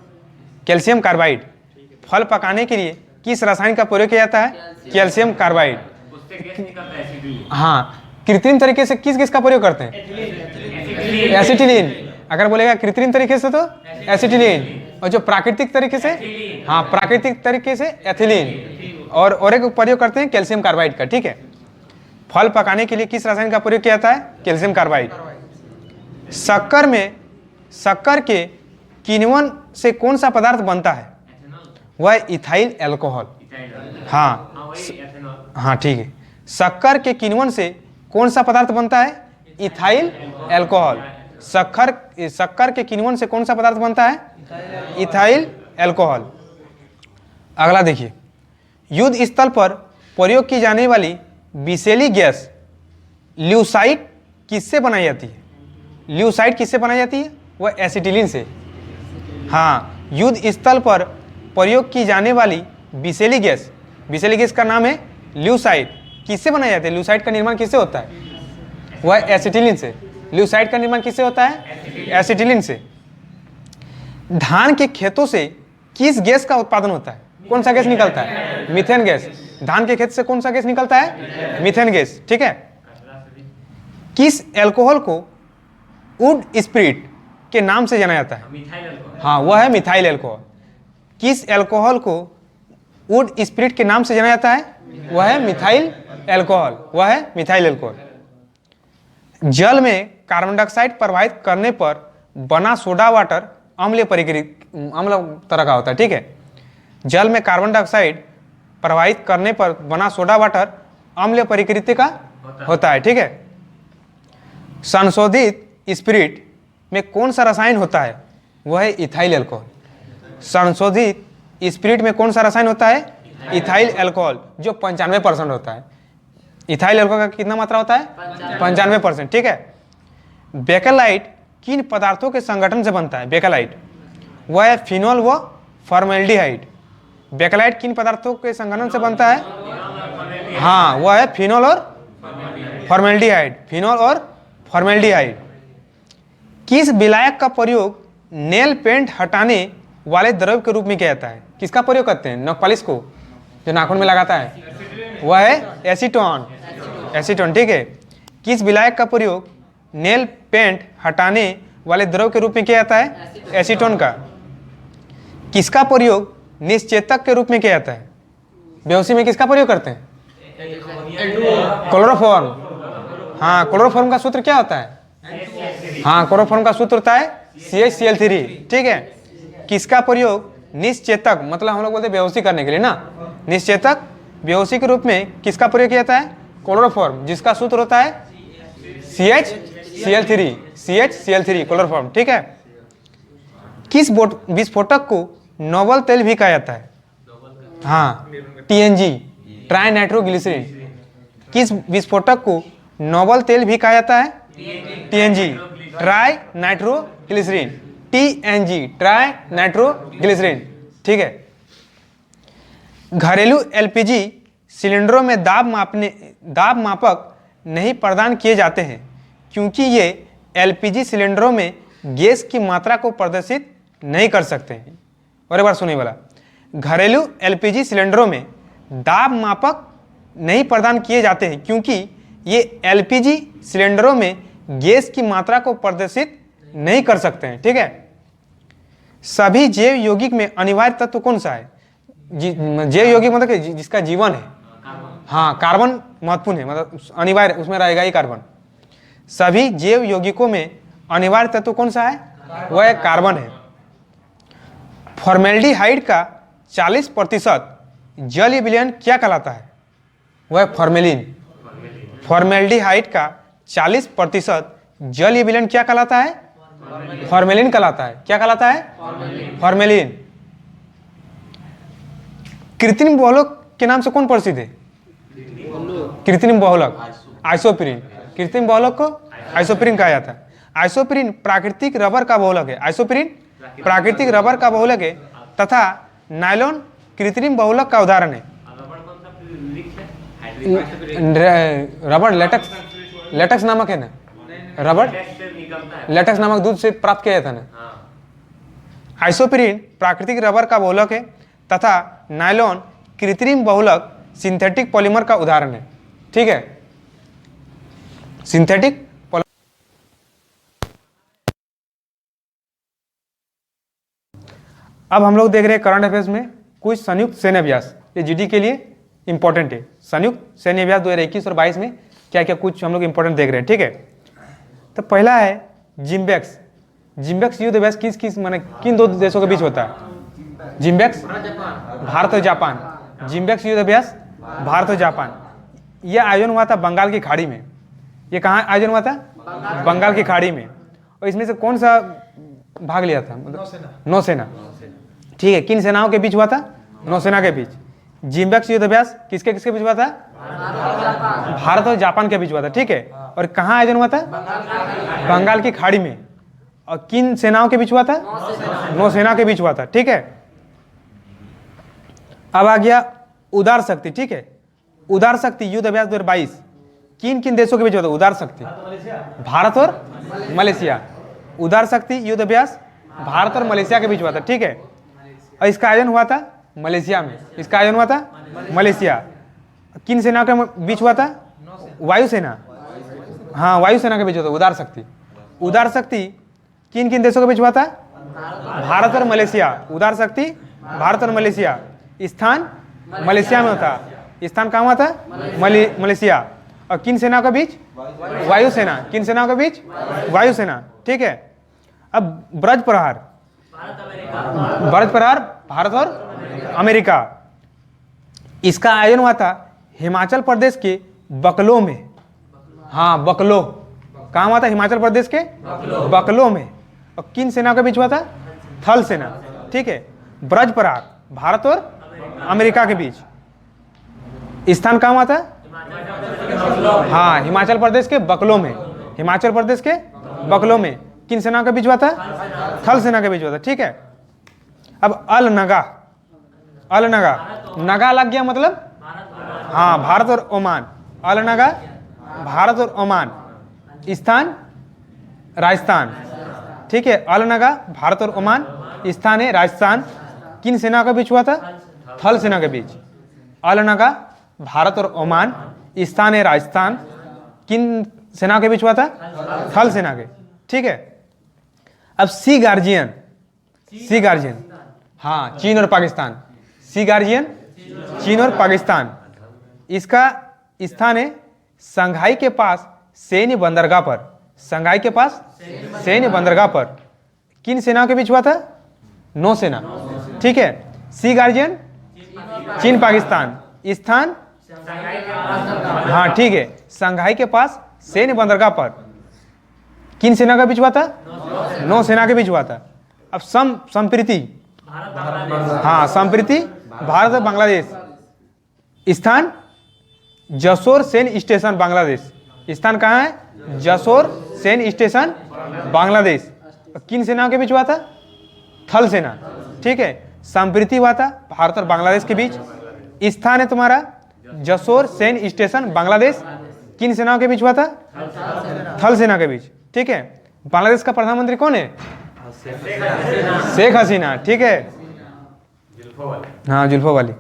Calcium carbide. फल पकाने के लिए किस रसायन का प्रयोग किया जाता है? Calcium carbide. हाँ। कृत्रिम तरीके से किस का प्रयोग करते हैं? एसिटिलीन। अगर बोलेगा कृत्रिम तरीके से तो एसिटिलीन, और जो प्राकृतिक तरीके से, हाँ, प्राकृतिक तरीके से एथिलीन, और एक प्रयोग करते हैं कैल्शियम कार्बाइड का। ठीक है। फल पकाने के लिए किस रसायन का प्रयोग किया जाता है? Calcium carbide. शक्कर के किण्वन से कौन सा पदार्थ बनता है? वह इथाइल अल्कोहल। हाँ हाँ, ठीक है। शक्कर के किण्वन से कौन सा पदार्थ बनता है? Ethyl alcohol. शक्कर के किण्वन से कौन सा पदार्थ बनता है? Ethyl alcohol. अगला देखिए। युद्ध स्थल पर प्रयोग की जाने वाली विषैली गैस ल्यूसाइड किससे बनाई जाती है? ल्यूसाइड किससे बनाई जाती है? वह एसिटिलीन से। हाँ। युद्ध स्थल पर प्रयोग की जाने वाली विषैली गैस का नाम है ल्यूसाइड। किससे बनाया जाता है? ल्यूसाइड का निर्माण किससे होता है? वह एसिटिलीन से। ल्यूसाइड का निर्माण किससे होता है? एसिटिलीन से। धान के खेतों से किस गैस का उत्पादन होता है? कौन सा गैस निकलता है? Methane gas. धान के खेत से कौन सा गैस निकलता है? Methane gas. ठीक है। किस अल्कोहल को वुड स्पिरिट के नाम से जाना जाता है? हाँ, वह है मिथाइल अल्कोहल। किस अल्कोहल को वुड स्पिरिट के नाम से जाना जाता है? वह है मिथाइल अल्कोहल। वह है मिथाइल अल्कोहल। जल में कार्बन डाइऑक्साइड प्रवाहित करने पर बना सोडा वाटर अम्ल तरह का होता है। ठीक है। जल में कार्बन डाइऑक्साइड प्रवाहित करने पर बना सोडा वाटर अम्ल प्रकृति का होता है। ठीक है। संशोधित स्पिरिट में कौन सा रसायन होता है? वह है इथाइल अल्कोहल। संशोधित स्पिरिट में कौन सा रसायन होता है? इथाइल अल्कोहल, जो 95% होता है। इथाइल अल्कोहल का कितना मात्रा होता है? 95%। ठीक है। बेकेलाइट किन पदार्थों के संगठन से बनता है? बेकेलाइट वह है फिनोल व फॉर्मेल्डिहाइड। बेकेलाइट किन पदार्थों के संगठन से बनता है? हाँ, वह है फिनोल और फॉर्मेल्डिहाइड। फिनोल और फॉर्मेल्डिहाइड। किस विलायक का प्रयोग नेल पेंट हटाने वाले द्रव्य के रूप में किया जाता है? किसका प्रयोग करते हैं? नखपालिश को जो नाखून में लगाता है, वह है एसीटोन। एसीटोन। ठीक है। किस विलायक का प्रयोग नेल पेंट हटाने वाले द्रव के रूप में किया जाता है? एसीटोन का। किसका प्रयोग निश्चेतक के रूप में किया जाता है? बेहोशी में किसका प्रयोग करते हैं? क्लोरोफॉर्म। हाँ, क्लोरोफॉर्म का सूत्र क्या होता है? हाँ, क्लोरोफॉर्म का सूत्र होता है CH-Cl3। ठीक है। किसका प्रयोग निश्चेतक, मतलब हम लोग बोलते हैं बेहोशी करने के लिए ना, निश्चेतक बेहोशी के रूप में किसका प्रयोग किया जाता है? क्लोरोफॉर्म, जिसका सूत्र होता है CH-Cl3 क्लोरोफॉर्म। ठीक है। किस विस्फोटक को नोबल तेल भी कहा जाता है? हाँ, TNG, ट्राई नाइट्रोग्लिसरीन। किस विस्फोटक को नोबल तेल भी कहा जाता है? TNG, tri nitroglycerin. TNG, tri nitroglycerin. ठीक है। घरेलू LPG सिलेंडरों में दाब मापक नहीं प्रदान किए जाते हैं क्योंकि ये LPG सिलेंडरों में गैस की मात्रा को प्रदर्शित नहीं कर सकते हैं। और एक बार सुनिए वाला, घरेलू LPG सिलेंडरों में दाब मापक नहीं प्रदान किए जाते हैं क्योंकि ये LPG सिलेंडरों में गैस की मात्रा को प्रदर्शित नहीं कर सकते हैं। ठीक है। सभी जैव यौगिक में अनिवार्य तत्व कौन सा है? जैव यौगिक मतलब कि जिसका जीवन है। हाँ, कार्बन महत्वपूर्ण है, मतलब अनिवार्य, उसमें रहेगा ही कार्बन। सभी जैव यौगिकों में अनिवार्य तत्व कौन सा है? वह कार्बन है। फॉर्मेल्डिहाइड का 40% जलीय विलयन क्या कहलाता है? वह फॉर्मेलिन। फॉर्मेल्डिहाइड का 40% जलीय विलयन क्या कहलाता है? फॉर्मेलिन कहलाता है। क्या कहलाता है? फॉर्मेलिन। कृत्रिम बहुलक के नाम से कौन प्रसिद्ध है? कृत्रिम बहुलक आइसोप्रीन। कृत्रिम बहुलक को आइसोप्रीन कहा जाता है। आइसोप्रीन प्राकृतिक रबर का बहुलक है। आइसोप्रीन प्राकृतिक रबर का बहुलक है तथा नायलॉन कृत्रिम बहुलक का उदाहरण है। रबर लेटेक्स नामक है ना, रबर लेटेक्स नामक दूध से प्राप्त किया जाता है ना। आइसोप्रीन प्राकृतिक रबर का बहुलक है तथा नायलॉन कृत्रिम बहुलक सिंथेटिक पॉलीमर का उदाहरण है। ठीक है। सिंथेटिक अब हम लोग देख रहे हैं करंट अफेयर्स में कुछ संयुक्त सैन्य अभ्यास। ये जीडी के लिए इंपॉर्टेंट है। संयुक्त सैन्य अभ्यास 2021 और 22 में क्या क्या कुछ हम लोग इंपॉर्टेंट देख रहे हैं। ठीक है। तो पहला है जिम्बेक्स। जिम्बेक्स युद्ध अभ्यास किस माने किन दो देशों के बीच होता है? जिम्बेक्स भारत और जापान। जिम्बेक्स युद्ध अभ्यास भारत और जापान। यह आयोजन हुआ था बंगाल की खाड़ी में। ये कहाँ आयोजन हुआ था? बंगाल की खाड़ी में। और इसमें से कौन सा भाग लिया था? मतलब नौसेना। ठीक है। किन सेनाओं के बीच हुआ था? नौसेना के बीच। जिम्बेक्स युद्ध अभ्यास किसके किसके बीच हुआ था? भारत और जापान के बीच हुआ था। ठीक है। और कहाँ आयोजन हुआ था? बंगाल की खाड़ी में। और किन सेनाओं के बीच हुआ था? नौसेना के बीच हुआ था। ठीक है। अब आ गया उदार शक्ति। ठीक है। उदार शक्ति युद्ध अभ्यास 2022 किन किन देशों के बीच हुआ था? उदार शक्ति भारत और मलेशिया। उदार शक्ति युद्ध अभ्यास भारत और मलेशिया के बीच हुआ था। ठीक है। और इसका आयोजन हुआ था मलेशिया में। इसका आयोजन हुआ था मलेशिया। किन सेना के बीच हुआ था? वायुसेना। हाँ, वायुसेना के बीच हुआ था उदार शक्ति। उदार शक्ति किन किन देशों के बीच हुआ था? भारत और मलेशिया। उदार शक्ति भारत और मलेशिया। स्थान मलेशिया में होता। स्थान कहाँ हुआ था? मलेशिया। और किन सेना के बीच? वायुसेना। किन सेना के बीच? वायुसेना। ठीक है। अब ब्रज प्रहार भारत और अमेरिका। इसका आयोजन हुआ था हिमाचल प्रदेश के बकलो में। हाँ, बकलो कहाँ हुआ था? हिमाचल प्रदेश के बकलो में। और किन सेना के बीच हुआ था? थल सेना। ठीक है। ब्रज प्रहार भारत और अमेरिका के बीच। स्थान कहाँ हुआ था? हाँ, हिमाचल प्रदेश के बकलो में। हिमाचल प्रदेश के बकलो में। किन सेना के बीच हुआ था? थल सेना के बीच हुआ था। ठीक है। अब अल नगा नगा लग गया मतलब हाँ, भारत और ओमान। अल नगा भारत और ओमान। स्थान राजस्थान। ठीक है। अल नगा भारत और ओमान। स्थान है राजस्थान। किन सेना के बीच हुआ था? थल सेना के बीच। अल नगा भारत और ओमान। स्थान है राजस्थान। किन सेना के बीच हुआ था? थल सेना के। ठीक है, अब सी गार्जियन, सी गार्जियन, हाँ, चीन और पाकिस्तान। सी गार्जियन चीन और पाकिस्तान, इसका स्थान है संघाई के पास सैन्य बंदरगाह पर। संघाई के पास सैन्य बंदरगाह पर किन सेनाओं के बीच हुआ था? नौसेना। ठीक है, सी गार्जियन चीन पाकिस्तान, स्थान, हाँ ठीक है, संघाई के पास सैन्य बंदरगाह पर किन सेना के बीच हुआ था? नौसेना के बीच हुआ था। अब संप्रीति, हाँ संप्रीति भारत और बांग्लादेश, स्थान जसोर सैन्य स्टेशन बांग्लादेश। स्थान कहाँ है? जसोर सैन्य स्टेशन बांग्लादेश। किन सेनाओं के बीच हुआ था? थल सेना। ठीक है, संप्रीति हुआ था भारत और बांग्लादेश के बीच। स्थान है तुम्हारा जसोर सैन्य स्टेशन बांग्लादेश। किन सेनाओं के बीच हुआ था? थल सेना के बीच। ठीक है, बांग्लादेश का प्रधानमंत्री कौन है? शेख हसीना। ठीक है, हाँ जुल्फों वाली।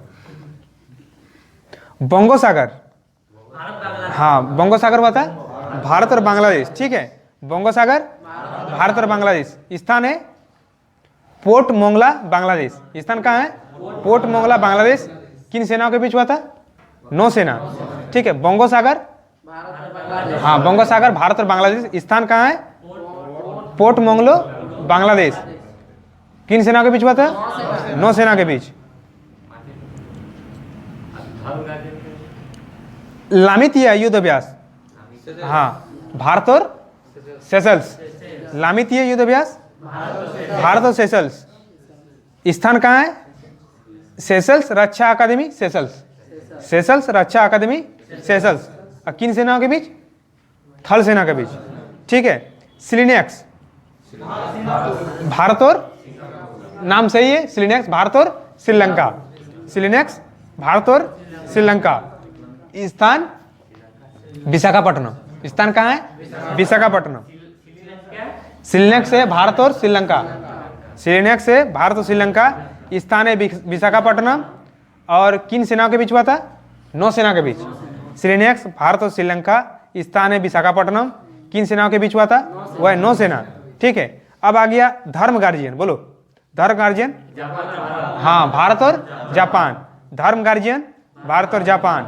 बंगोसागर, हाँ बंगोसागर हुआ था भारत और बांग्लादेश। ठीक है, बंगोसागर भारत और बांग्लादेश। स्थान है पोर्ट मोंगला बांग्लादेश। स्थान कहाँ है? पोर्ट मोंगला बांग्लादेश। किन सेनाओं के बीच हुआ था? नौसेना। ठीक है, बंगोसागर, हाँ बंगोसागर भारत और बांग्लादेश। स्थान कहाँ है? पोर्ट मोंगलो बांग्लादेश। किन सेनाओं के बीच हुआ था? नौसेना के बीच। लामितिया युद्ध अभ्यास, हाँ भारत और सेशल्स। लामितिया युद्ध अभ्यास भारत और सेशल्स। स्थान कहाँ है? सेशल्स रक्षा अकादमी सेशल्स। सेशल्स रक्षा अकादमी सेशल्स। और किन सेनाओं के बीच? थल सेना के बीच। ठीक है, सिलिनेक्स भारत और, नाम सही है, सिलिनेक्स भारत और श्रीलंका। सिलिनेक्स भारत और श्रीलंका। स्थान विशाखापट्टनम। स्थान कहाँ है? विशाखापट्टनम। सिलिनेक्स है भारत और श्रीलंका। सिलिनेक्स है भारत और श्रीलंका। स्थान है विशाखापट्टनम। और किन सेनाओं के बीच हुआ था? नौसेना के बीच। सिलिनेक्स भारत और श्रीलंका। स्थान है विशाखापट्टनम। किन सेनाओं के बीच हुआ था? वह नौसेना। ठीक है, अब आ गया धर्म गार्जियन। बोलो धर्म गार्जियन, हाँ भारत और जापान। धर्म गार्जियन भारत और जापान।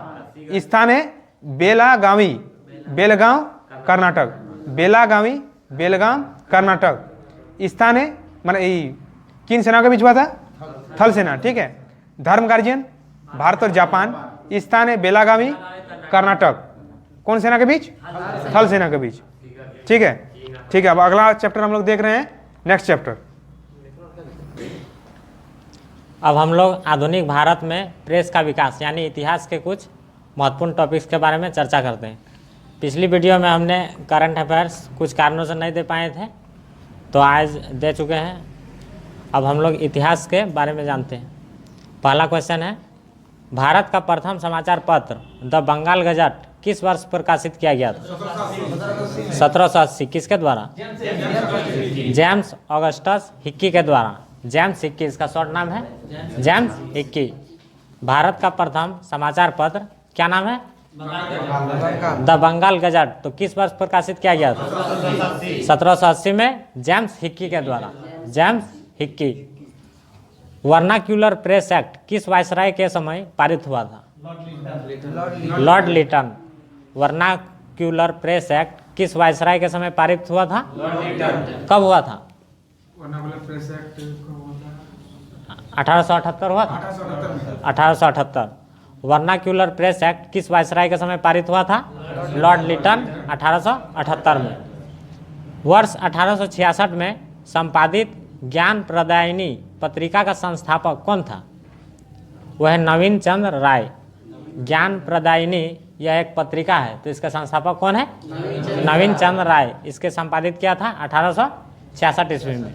स्थान है बेलागावी, बेलगांव कर्नाटक। बेलागावी, बेलगांव कर्नाटक। स्थान है किन सेना के बीच हुआ था? थल सेना। ठीक है, धर्म गार्जियन भारत और जापान। स्थान है बेलागावी कर्नाटक। कौन सेना के बीच? थल सेना के बीच। ठीक है, ठीक है। अब अगला चैप्टर हम लोग देख रहे हैं, नेक्स्ट चैप्टर। अब हम लोग आधुनिक भारत में प्रेस का विकास यानी इतिहास के कुछ महत्वपूर्ण टॉपिक्स के बारे में चर्चा करते हैं। पिछली वीडियो में हमने करंट अफेयर्स कुछ कारणों से नहीं दे पाए थे, तो आज दे चुके हैं। अब हम लोग इतिहास के बारे में जानते हैं। पहला क्वेश्चन है, भारत का प्रथम समाचार पत्र द बंगाल गजट किस वर्ष प्रकाशित किया गया था? 1780। किसके द्वारा? जेम्स ऑगस्टस हिक्की के द्वारा। जेम्स हिक्की, इसका शॉर्ट नाम है जेम्स हिक्की। भारत का प्रथम समाचार पत्र क्या नाम है? The Bengal gazette. तो किस वर्ष प्रकाशित किया गया था? 1780 में जेम्स हिक्की के द्वारा। James Hicky. Vernacular press act किस वायसराय के समय पारित हुआ था? Lord Lytton. Vernacular press act किस वायसराय के समय पारित हुआ था? कब हुआ था? 1878 हुआ था। 1878। वर्नाक्यूलर प्रेस एक्ट किस वायसराय के समय पारित हुआ था? लॉर्ड लिटन 1878 में। वर्ष 1866 में संपादित ज्ञान प्रदायिनी पत्रिका का संस्थापक कौन था? वह नवीन चंद्र राय। ज्ञान प्रदायिनी यह एक पत्रिका है, तो इसका संस्थापक कौन है? नवीन चंद्र राय। इसके संपादित किया था 1866 ईस्वी में।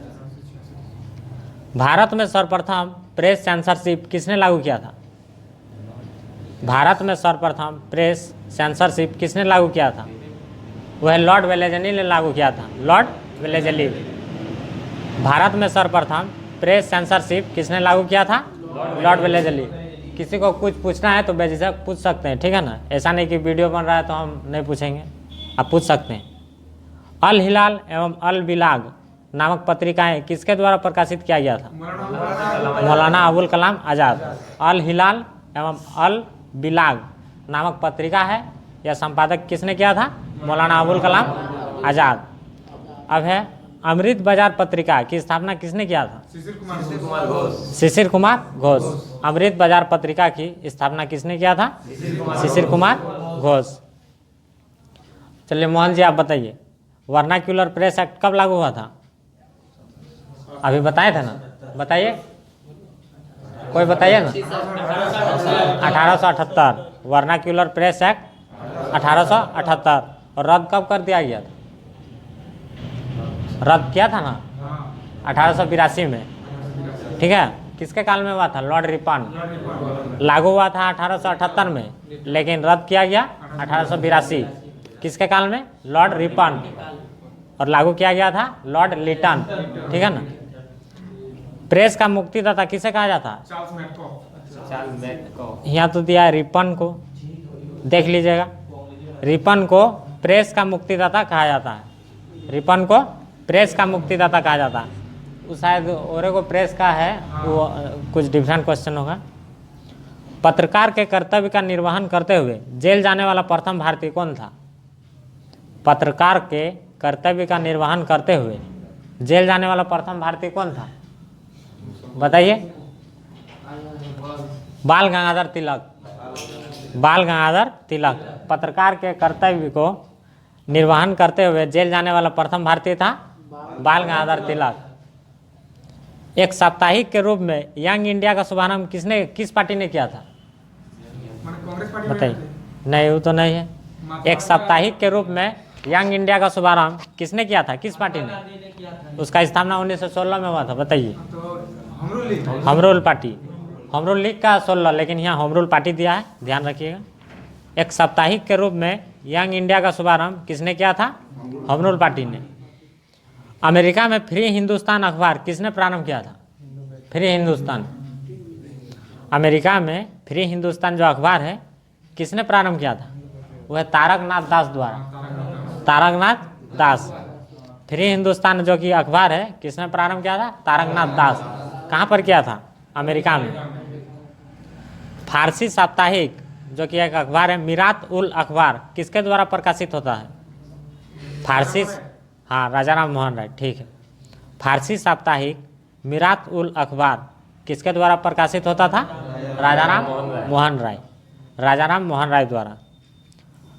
भारत में सर्वप्रथम प्रेस सेंसरशिप किसने लागू किया था? भारत में सर्वप्रथम प्रेस सेंसरशिप किसने लागू किया था? वह लॉर्ड वेलेजली ने लागू किया था। Lord Wellesley. भारत में सर्वप्रथम प्रेस सेंसरशिप किसने लागू किया था? Lord Wellesley. किसी को कुछ पूछना है तो बेझिझक पूछ सकते हैं, ठीक है ना। ऐसा नहीं कि वीडियो बन रहा है तो हम नहीं पूछेंगे। आप पूछ सकते हैं। अल हिलाल एवं अल बिलाग नामक पत्रिकाएं किसके द्वारा प्रकाशित किया गया था? मौलाना अबुल कलाम आज़ाद। अल हिलाल एवं अल बिलाग नामक पत्रिका है, यह संपादक किसने किया था? मौलाना अबुल कलाम आज़ाद। अब है अमृत बाजार पत्रिका की स्थापना किसने किया था? शिशिर कुमार घोष। अमृत बाजार पत्रिका की स्थापना किसने किया था? शिशिर कुमार घोष। चलिए मोहन जी आप बताइए, वर्नाक्यूलर प्रेस एक्ट कब लागू हुआ था? अभी बताए थे ना, बताइए, कोई बताइए ना। 1878 वर्नाक्यूलर प्रेस एक्ट 1878। और रद्द कब कर दिया गया था? रद्द किया था ना 1882 में, ठीक है। किसके काल में हुआ था? Lord Ripon. लागू हुआ था 1878 में, लेकिन रद्द किया गया 1882। किसके काल में? Lord Ripon. और लागू किया गया था लॉर्ड लिटन, ठीक है ना। प्रेस का मुक्तिदाता किसे कहा जाता है? यहाँ तो दिया है रिपन को, देख लीजिएगा। रिपन को प्रेस का मुक्तिदाता कहा जाता है। रिपन को प्रेस का मुक्तिदाता कहा जाता है। वो शायद औरे को प्रेस का है, वो कुछ डिफरेंट क्वेश्चन होगा। पत्रकार के कर्तव्य का निर्वहन करते हुए जेल जाने वाला प्रथम भारतीय कौन था? पत्रकार के कर्तव्य का निर्वहन करते हुए जेल जाने वाला प्रथम भारतीय कौन था? बताइए। बाल गंगाधर तिलक। बाल गंगाधर तिलक पत्रकार के कर्तव्य को निर्वहन करते हुए जेल जाने वाला प्रथम भारतीय था बाल गंगाधर तिलक। एक साप्ताहिक के रूप में यंग इंडिया का शुभारंभ किस पार्टी ने किया था? बताइए। नहीं, वो तो नहीं है। एक साप्ताहिक के रूप में यंग इंडिया का शुभारंभ किसने किया था? किस पार्टी ने? उसका स्थापना 1916 में हुआ था। बताइए। Home rule party. Home rule league का 16, लेकिन यहाँ होम रूल पार्टी दिया है, ध्यान रखिएगा। एक साप्ताहिक के रूप में यंग इंडिया का शुभारंभ किसने किया था? होम रूल पार्टी ने। अमेरिका में फ्री हिंदुस्तान अखबार किसने प्रारंभ किया था? फ्री हिंदुस्तान। अमेरिका में फ्री हिंदुस्तान जो अखबार है किसने प्रारंभ किया था? वह तारकनाथ दास द्वारा। तारकनाथ दास। फ्री हिंदुस्तान जो कि अखबार है किसने प्रारंभ किया था? तारकनाथ दास। कहाँ पर किया था? अमेरिका में। फारसी साप्ताहिक जो कि एक अखबार है मीरात उल अखबार किसके द्वारा प्रकाशित होता है? फारसी, हाँ, राजा राम मोहन राय, ठीक है। फारसी साप्ताहिक मीरात उल अखबार किसके द्वारा प्रकाशित होता था? राजा राम मोहन राय। राजा राम मोहन राय द्वारा।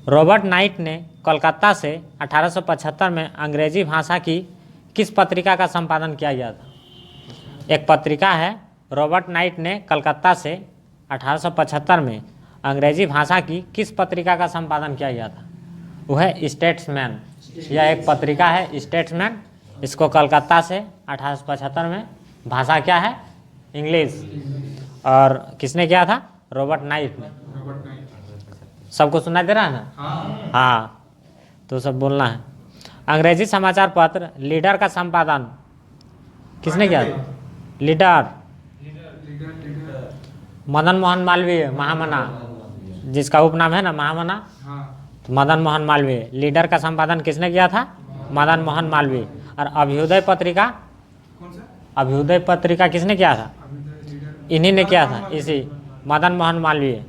रॉबर्ट नाइट ने कोलकाता से 1875 में अंग्रेजी भाषा की किस पत्रिका का संपादन किया गया था? एक पत्रिका है, रॉबर्ट नाइट ने कलकत्ता से 1875 में अंग्रेजी भाषा की किस पत्रिका का संपादन किया गया था? वह है स्टेट्समैन। यह एक पत्रिका है स्टेट्समैन। इसको कलकत्ता से 1875 में, भाषा क्या है? इंग्लिश। और किसने किया था? रॉबर्ट नाइट ने। सबको सुनाई दे रहा है ना? हाँ, तो सब बोलना है। अंग्रेजी समाचार पत्र लीडर का संपादन किसने किया था? लीडर मदन मोहन मालवीय, महामना, जिसका उपनाम है ना महामना, तो मदन मोहन मालवीय। लीडर का संपादन किसने किया था? मदन मोहन मालवीय। और अभ्युदय पत्रिका, अभ्युदय पत्रिका किसने किया था? इन्हीं ने किया था, इसी मदन मोहन मालवीय।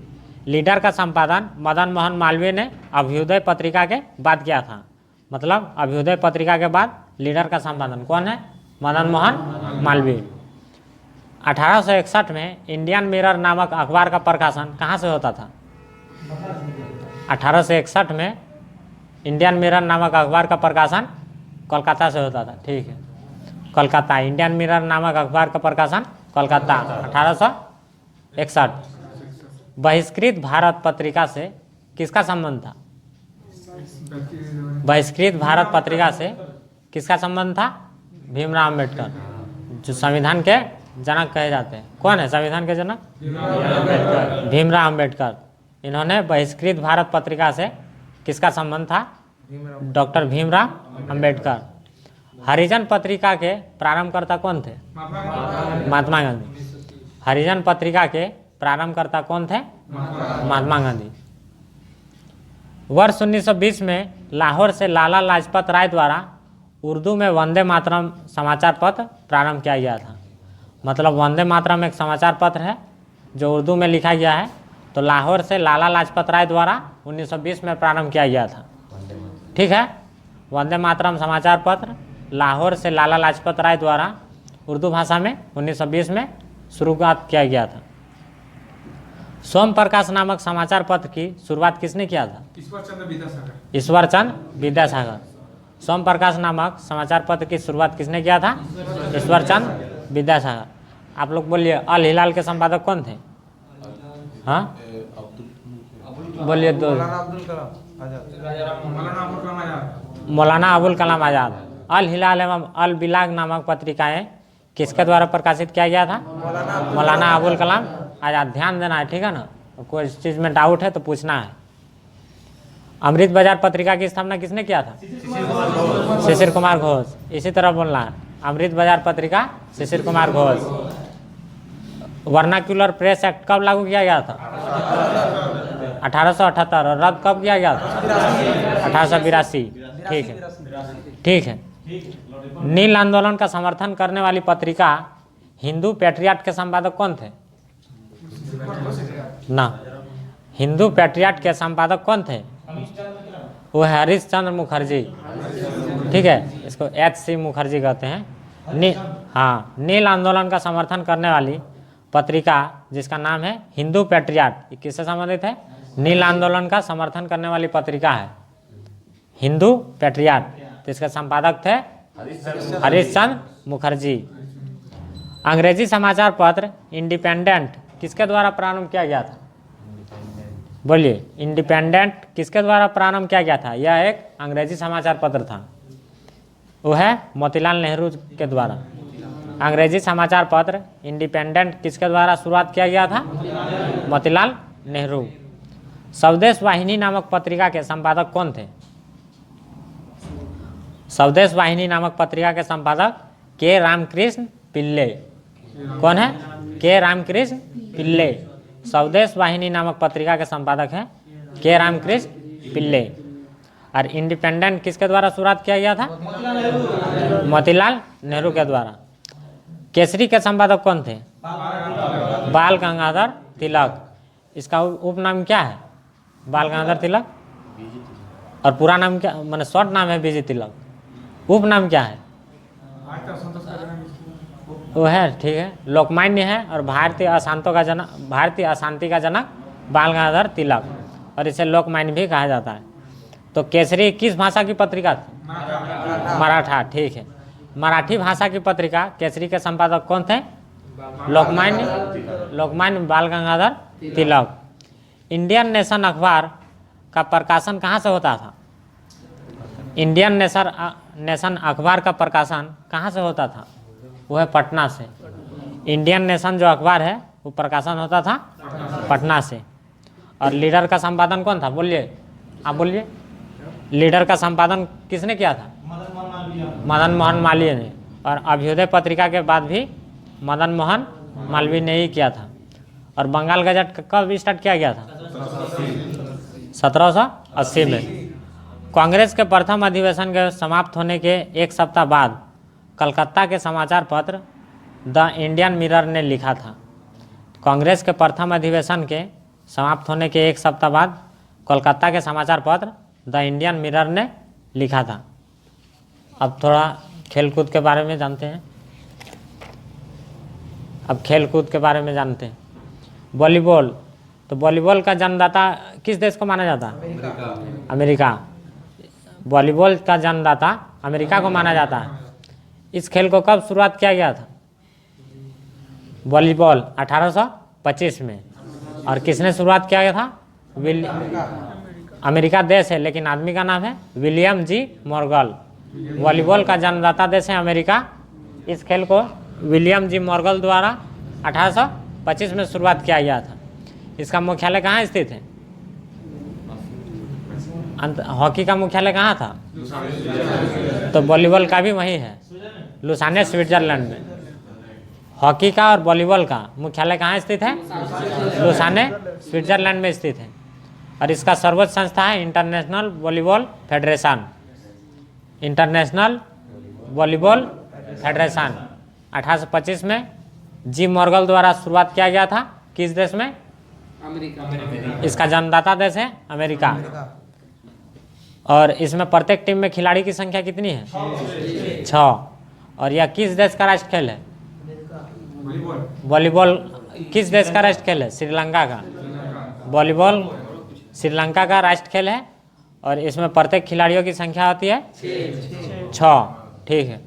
लीडर का संपादन मदन मोहन मालवीय ने अभ्युदय पत्रिका के बाद किया था। मतलब अभ्युदय पत्रिका के बाद लीडर का संपादन कौन है? मदन मोहन मालवीय। 1861 में इंडियन मिरर नामक अखबार का प्रकाशन कहाँ से होता था? 1861 में इंडियन मिरर नामक अखबार का प्रकाशन कोलकाता से होता था, ठीक है। कोलकाता, इंडियन मिरर नामक अखबार का प्रकाशन कोलकाता 1861। बहिष्कृत भारत पत्रिका से किसका संबंध था? बहिष्कृत भारत पत्रिका से किसका संबंध था? भीमराव अम्बेडकर, जो संविधान के जनक कहे जाते हैं। कौन है संविधान के जनक? भीमराव अम्बेडकर। इन्होंने बहिष्कृत भारत पत्रिका से किसका संबंध था? डॉक्टर भीमराव अम्बेडकर। हरिजन पत्रिका के प्रारंभकर्ता कौन थे? महात्मा गांधी। हरिजन पत्रिका के प्रारंभकर्ता कौन थे? महात्मा गांधी। वर्ष 1920 में लाहौर से लाला लाजपत राय द्वारा उर्दू में वंदे मातरम समाचार पत्र प्रारंभ किया गया था। मतलब वंदे मातरम एक समाचार पत्र है जो उर्दू में लिखा गया है, तो लाहौर से लाला लाजपत राय द्वारा 1920 में प्रारंभ किया गया था। ठीक है, वंदे मातरम समाचार पत्र लाहौर से लाला लाजपत राय द्वारा उर्दू भाषा में 1920 में शुरुआत किया गया था। सोम प्रकाश नामक समाचार पत्र की शुरुआत किसने किया था? ईश्वर चंद्र विद्यासागर। सोम प्रकाश नामक समाचार पत्र की शुरुआत किसने किया था? ईश्वर चंद्र विद्यासागर। आप लोग बोलिए, अल हिलाल के संपादक कौन थे? हाँ बोलिए दो। मौलाना अबुल कलाम आज़ाद। अल हिलाल एवं अल बिलाग नामक पत्रिकाएं किसके द्वारा प्रकाशित किया गया था? मौलाना अबुल कलाम आज़ाद। ध्यान देना है, ठीक है ना? कोई चीज़ में डाउट है तो पूछना है। अमृत बाजार पत्रिका की स्थापना किसने किया था? शिशिर कुमार घोष। इसी तरह बोलना है, Amrit Bazar Patrika Shishir Kumar Ghosh. Vernacular press act कब लागू किया गया था? 1878। और रद्द कब किया गया था? 1882। ठीक है, ठीक है। नील आंदोलन का समर्थन करने वाली पत्रिका हिंदू पैट्रियट के संपादक कौन थे? ना, हिंदू पैट्रियट के संपादक कौन थे? वो है हरीश चंद्र मुखर्जी। ठीक है, इसको HC मुखर्जी कहते हैं। हाँ, नील आंदोलन का समर्थन करने वाली पत्रिका जिसका नाम है हिंदू पैट्रियट, ये किससे संबंधित है? नील आंदोलन का समर्थन करने वाली पत्रिका है हिंदू पैट्रियट। तो इसके संपादक थे हरीश चंद्र मुखर्जी। अंग्रेजी समाचार पत्र इंडिपेंडेंट किसके द्वारा प्रारंभ किया गया था? बोलिए, इंडिपेंडेंट किसके द्वारा प्रारंभ किया गया था? यह एक अंग्रेजी समाचार पत्र था, वो है मोतीलाल नेहरू के द्वारा। अंग्रेजी समाचार पत्र इंडिपेंडेंट किसके द्वारा शुरुआत किया गया था? मोतीलाल नेहरू। स्वदेश वाहिनी नामक पत्रिका के संपादक कौन थे? स्वदेश वाहिनी नामक पत्रिका के संपादक के रामकृष्ण पिल्ले। कौन है? के रामकृष्ण पिल्ले। स्वदेश वाहिनी नामक पत्रिका के संपादक हैं के रामकृष्ण पिल्ले। और इंडिपेंडेंट किसके द्वारा शुरुआत किया गया था? मोतीलाल नेहरू के द्वारा। केसरी के संपादक कौन थे? बाल गंगाधर तिलक। इसका उपनाम क्या है? बाल गंगाधर तिलक। और पूरा नाम क्या, माने शॉर्ट नाम है बीजी तिलक। उपनाम क्या है? वो है, ठीक है, लोकमान्य है। और भारतीय अशांति का जनक बाल गंगाधर तिलक, और इसे लोकमान्य भी कहा जाता है। तो केसरी किस भाषा की पत्रिका थी? मराठा। ठीक है, मराठी भाषा की पत्रिका केसरी के संपादक कौन थे? लोकमान्य बाल गंगाधर तिलक। इंडियन नेशन अखबार का प्रकाशन कहाँ से होता था? इंडियन नेशन अखबार का प्रकाशन कहाँ से होता था? वो है पटना से। इंडियन नेशन जो अखबार है वो प्रकाशन होता था पटना से। और लीडर का संपादन कौन था? बोलिए, आप बोलिए। लीडर का संपादन किसने किया था? मदन मोहन मालवीय ने। और अभ्युदय पत्रिका के बाद भी मदन मोहन मालवीय ने ही किया था। और बंगाल गजट कब स्टार्ट किया गया था? 1780 में। कांग्रेस के प्रथम अधिवेशन के समाप्त होने के एक सप्ताह बाद कलकत्ता के समाचार पत्र द इंडियन मिरर ने लिखा था। कांग्रेस के प्रथम अधिवेशन के समाप्त होने के एक सप्ताह बाद कोलकाता के समाचार पत्र द इंडियन मिरर ने लिखा था। अब थोड़ा खेलकूद के बारे में जानते हैं। वॉलीबॉल। तो वॉलीबॉल का जन्मदाता किस देश को माना जाता है? अमेरिका। वॉलीबॉल का जन्मदाता अमेरिका को माना जाता है। इस खेल को कब शुरुआत किया गया था? वॉलीबॉल 1825 में। और किसने शुरुआत किया गया था? अमेरिका देश है, लेकिन आदमी का नाम है विलियम जी मॉर्गल। वॉलीबॉल का जन्मदाता देश है अमेरिका। इस खेल को विलियम जी मॉर्गल द्वारा 1825 में शुरुआत किया गया था। इसका मुख्यालय कहाँ स्थित है? हॉकी का मुख्यालय कहाँ था? तो वॉलीबॉल का भी वही है, लुसाने, स्विट्जरलैंड में। हॉकी का और वॉलीबॉल का मुख्यालय कहाँ स्थित है? लुसाने, स्विट्जरलैंड में स्थित है। और इसका सर्वोच्च संस्था है international volleyball federation. International volleyball federation 1825 में जी मॉर्गल द्वारा शुरुआत किया गया था। किस देश में? अमेरिका। इसका जन्मदाता देश है अमेरिका। और इसमें प्रत्येक टीम में खिलाड़ी की संख्या कितनी है? 6। और यह किस देश का राष्ट्र खेल है? वॉलीबॉल किस देश का राष्ट्र खेल है? श्रीलंका का। वॉलीबॉल श्रीलंका का राष्ट्र खेल है और इसमें प्रत्येक खिलाड़ियों की संख्या होती है 6। ठीक है।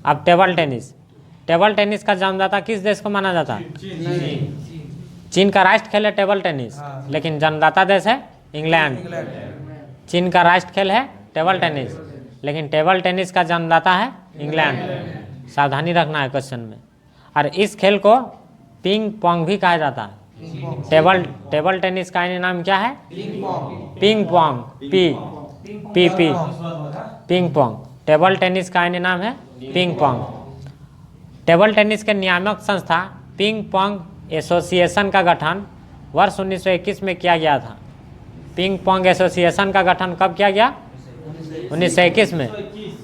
अब टेबल टेनिस। टेबल टेनिस का जन्मदाता किस देश को माना जाता है? चीन का राष्ट्र खेल है टेबल टेनिस, लेकिन जन्मदाता देश है इंग्लैंड। चीन का राष्ट्र खेल है टेबल टेनिस, लेकिन टेबल टेनिस का जन्मदाता है इंग्लैंड। सावधानी रखना है क्वेश्चन में। और इस खेल को पिंग पोंग भी कहा जाता है। टेबल टेनिस का नाम क्या है? Ping pong. P ping pong. Table tennis का नाम है पिंग पोंग। टेबल टेनिस के नियामक संस्था पिंग पोंग एसोसिएशन का गठन वर्ष 1921 में किया गया था। पिंग पोंग एसोसिएशन का गठन कब किया गया? 1921 में।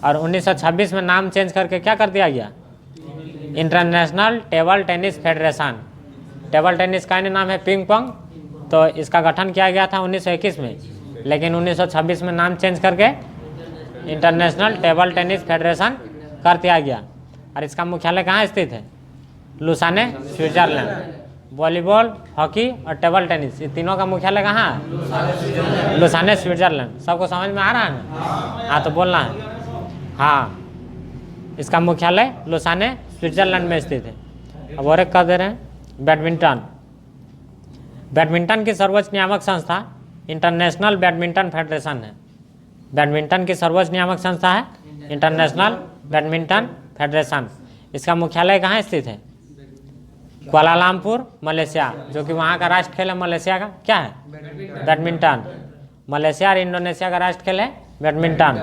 और 1926 में नाम चेंज करके क्या कर दिया गया? International table tennis federation. Table tennis का नाम है पिंग पोंग, तो इसका गठन किया गया था 1921 में, लेकिन 1926 में नाम चेंज करके इंटरनेशनल टेबल टेनिस फेडरेशन कर दिया गया। और इसका मुख्यालय कहाँ स्थित है? Lausanne, Switzerland. वॉलीबॉल, हॉकी और टेबल टेनिस, ये तीनों का मुख्यालय कहाँ है? Lausanne, Switzerland. सबको समझ में आ रहा है ना? हाँ तो बोलना है हाँ। इसका मुख्यालय लुसाने, स्विट्जरलैंड में स्थित है। अब और एक कर दे रहे हैं, बैडमिंटन। बैडमिंटन की सर्वोच्च नियामक संस्था इंटरनेशनल बैडमिंटन फेडरेशन है। बैडमिंटन की सर्वोच्च नियामक संस्था है इंटरनेशनल बैडमिंटन फेडरेशन। इसका मुख्यालय कहाँ स्थित है? कुआलालंपुर, मलेशिया, जो कि वहाँ का राष्ट्र खेल है मलेशिया का क्या है? बैडमिंटन। मलेशिया और इंडोनेशिया का राष्ट्र खेल है बैडमिंटन।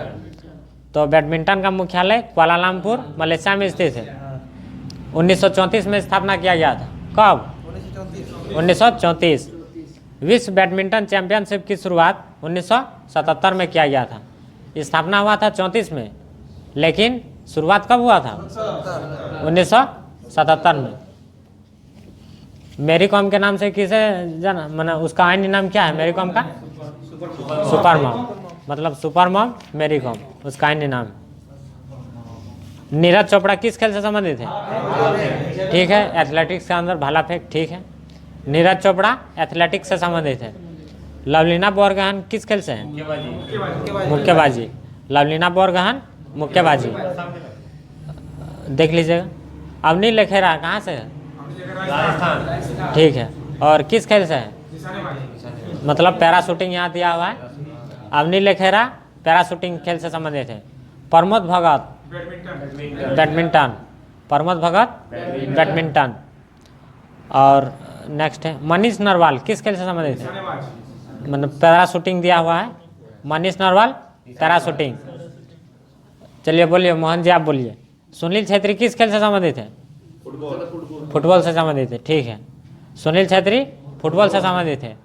तो बैडमिंटन का मुख्यालय कुआलालंपुर, मलेशिया में स्थित है। 1934 में स्थापना किया गया था। कब? 1934। विश्व बैडमिंटन चैंपियनशिप की शुरुआत 1977 में किया गया था। स्थापना हुआ था 34 में, लेकिन शुरुआत कब हुआ था? 1977 में। मेरी कॉम के नाम से किसे जाना, मतलब उसका आईनी नाम क्या है मेरी कॉम का? सुपर मॉम, मतलब सुपर मॉम मेरी कॉम, उसका आईनी नाम। नीरज चोपड़ा किस खेल से संबंधित है? ठीक है, एथलेटिक्स के अंदर भाला फेंक। ठीक है, नीरज चोपड़ा एथलेटिक्स से संबंधित है। लवलीना बोरगोहेन किस खेल से है? मुक्केबाजी। लवलीना बोरगोहेन मुक्केबाजी। देख लीजिएगा। अवनी लेखेरा कहाँ से है? राजस्थान। ठीक है, और किस खेल से है? मतलब पैराशूटिंग यहाँ दिया हुआ है। अवनी लेखेरा पैराशूटिंग खेल से संबंधित है। प्रमोद भगत बैडमिंटन। प्रमोद भगत बैडमिंटन। और नेक्स्ट है मनीष नरवाल, किस खेल से संबंधित है? मतलब पैराशूटिंग दिया हुआ है। मनीष नरवाल पैराशूटिंग। चलिए बोलिए मोहन जी, आप बोलिए। सुनील छेत्री किस खेल से संबंधित है? फुटबॉल से संबंधित है। ठीक है, सुनील छेत्री फुटबॉल से संबंधित है।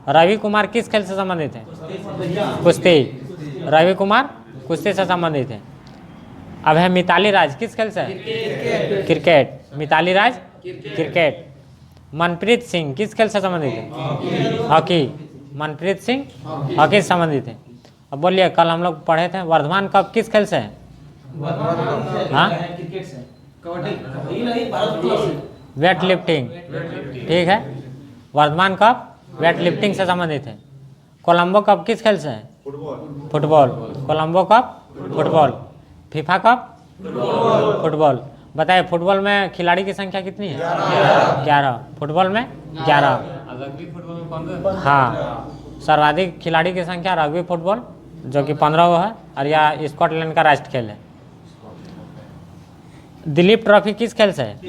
रवि कुमार किस खेल से संबंधित है? कुश्ती। रवि कुमार कुश्ती से संबंधित है। अब है मिताली राज, किस खेल से है? क्रिकेट। मिताली राज क्रिकेट। मनप्रीत सिंह किस खेल से संबंधित है? हॉकी। मनप्रीत सिंह हॉकी से संबंधित है। अब बोलिए, कल हम लोग पढ़े थे वर्धमान कप किस खेल से है? हाँ, वेट लिफ्टिंग। ठीक है, वर्धमान कप वेट लिफ्टिंग से संबंधित है। कोलंबो कप किस खेल से है? Football. Colombo cup football. FIFA cup football. बताइए फुटबॉल में खिलाड़ी की संख्या कितनी है? 11। फुटबॉल में 11। हाँ, सर्वाधिक खिलाड़ी की संख्या रग्बी फुटबॉल, जो कि 15 है, और यह स्कॉटलैंड का राष्ट्र खेल है। दिलीप ट्रॉफी किस खेल से है?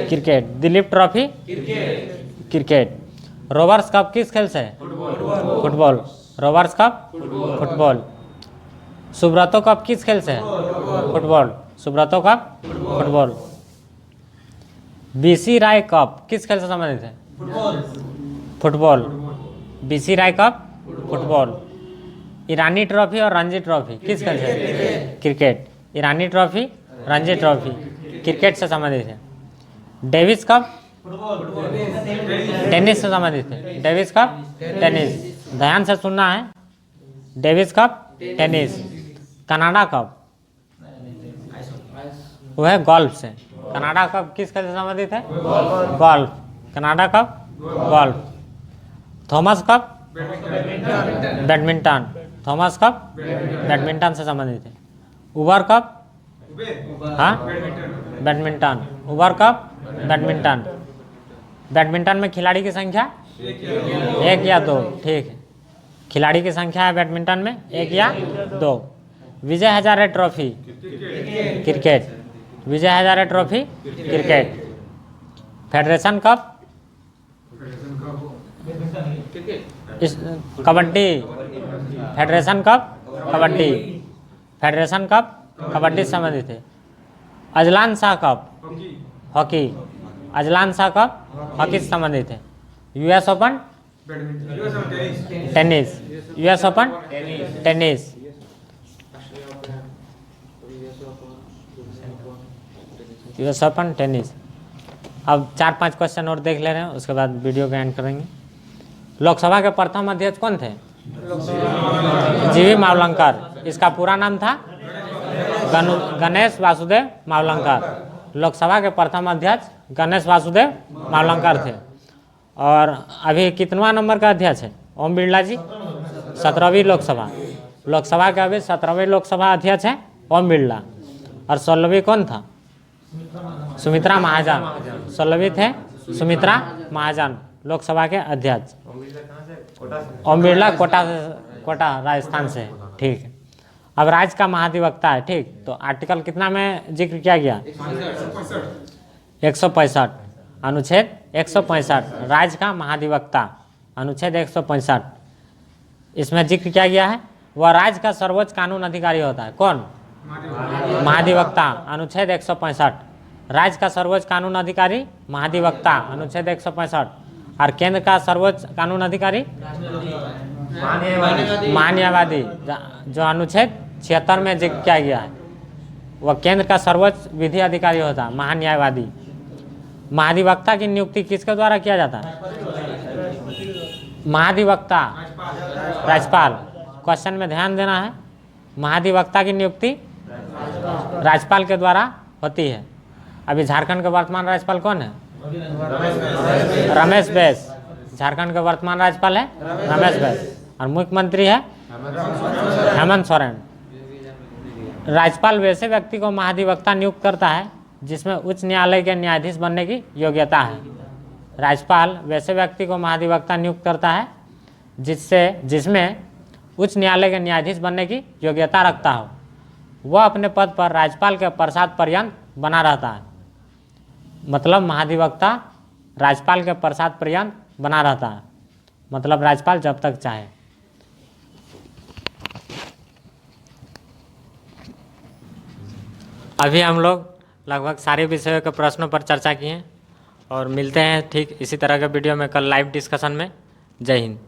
Cricket. Dilip trophy cricket. Rovers cup किस खेल से है? Football. Rovers cup football. Subroto cup किस खेल से है? Football. Subroto cup football. B C Roy cup किस खेल से संबंधित है? Football. B C Roy cup football. Irani trophy और रणजी ट्रॉफी किस खेल से? Cricket. Irani trophy, Ranji trophy cricket से संबंधित है। डेविस कप टेनिस से संबंधित है। डेविस कप टेनिस, ध्यान से सुनना है। Davis cup tennis. Canada cup वो है गोल्फ से। कनाडा कप किस खेल से संबंधित है? Golf. Canada cup golf. Thomas cup badminton. Thomas cup badminton से संबंधित है। उबर कप, हाँ बैडमिंटन। उबर कप बैडमिंटन। बैडमिंटन में खिलाड़ी की संख्या 1 या 2, ठीक है। खिलाड़ी की संख्या है बैडमिंटन में 1 या 2। Vijay Hazare trophy cricket. Vijay Hazare trophy cricket. Federation cup इस kabaddi. Federation cup kabaddi. Federation cup kabaddi से संबंधित है। Azlan Shah cup hockey. Azlan Shah cup hockey से संबंधित है। US open tennis. US open tennis. US open tennis. अब 4-5 क्वेश्चन और देख ले रहे हैं, उसके बाद वीडियो को एंड करेंगे। लोकसभा के प्रथम अध्यक्ष कौन थे? जीवी मावलंकर। इसका पूरा नाम था गणेश वासुदेव मावलंकर। लोकसभा के प्रथम अध्यक्ष गणेश वासुदेव मावलंकर थे। और अभी कितवा नंबर का अध्यक्ष है? ओम बिरला जी 17वीं लोकसभा। लोकसभा के अभी 17वें लोकसभा अध्यक्ष है ओम बिरला। और 16वीं कौन था? सुमित्रा महाजन। 16वीं थे सुमित्रा महाजन लोकसभा के अध्यक्ष। ओम बिरला कोटा राजस्थान से, ठीक है। अब राज्य का महाधिवक्ता है, ठीक। तो आर्टिकल कितना में जिक्र किया गया? 165। अनुच्छेद 165 राज्य का महाधिवक्ता, अनुच्छेद 165। इसमें जिक्र किया गया है वह राज्य का सर्वोच्च कानून अधिकारी होता है। कौन? महाधिवक्ता। अनुच्छेद 165 राज्य का सर्वोच्च कानून अधिकारी महाधिवक्ता, अनुच्छेद 165। और केंद्र का सर्वोच्च कानून अधिकारी महान्यायवादी, जो अनुच्छेद 76 में जिक्र किया गया है। वह केंद्र का सर्वोच्च विधि अधिकारी होता है, महान्यायवादी। महाधिवक्ता की नियुक्ति किसके द्वारा किया जाता है? महाधिवक्ता राज्यपाल। क्वेश्चन में ध्यान देना है। महाधिवक्ता की नियुक्ति राज्यपाल के द्वारा होती है। अभी झारखंड के वर्तमान राज्यपाल कौन है? रमेश बैस। झारखंड के वर्तमान राज्यपाल है रमेश बैस। और मुख्यमंत्री है हेमंत सोरेन। राज्यपाल वैसे व्यक्ति को महाधिवक्ता नियुक्त करता है जिसमें उच्च न्यायालय के न्यायाधीश बनने की योग्यता है। राज्यपाल वैसे व्यक्ति को महाधिवक्ता नियुक्त करता है जिसमें उच्च न्यायालय के न्यायाधीश बनने की योग्यता रखता हो। वह अपने पद पर राज्यपाल के प्रसाद पर्यंत बना रहता है। मतलब महाधिवक्ता राज्यपाल के प्रसाद पर्यंत बना रहता है, मतलब राज्यपाल जब तक चाहे। अभी हम लोग लगभग सारे विषयों के प्रश्नों पर चर्चा किए हैं और मिलते हैं ठीक इसी तरह के वीडियो में कल लाइव डिस्कशन में। जय हिंद।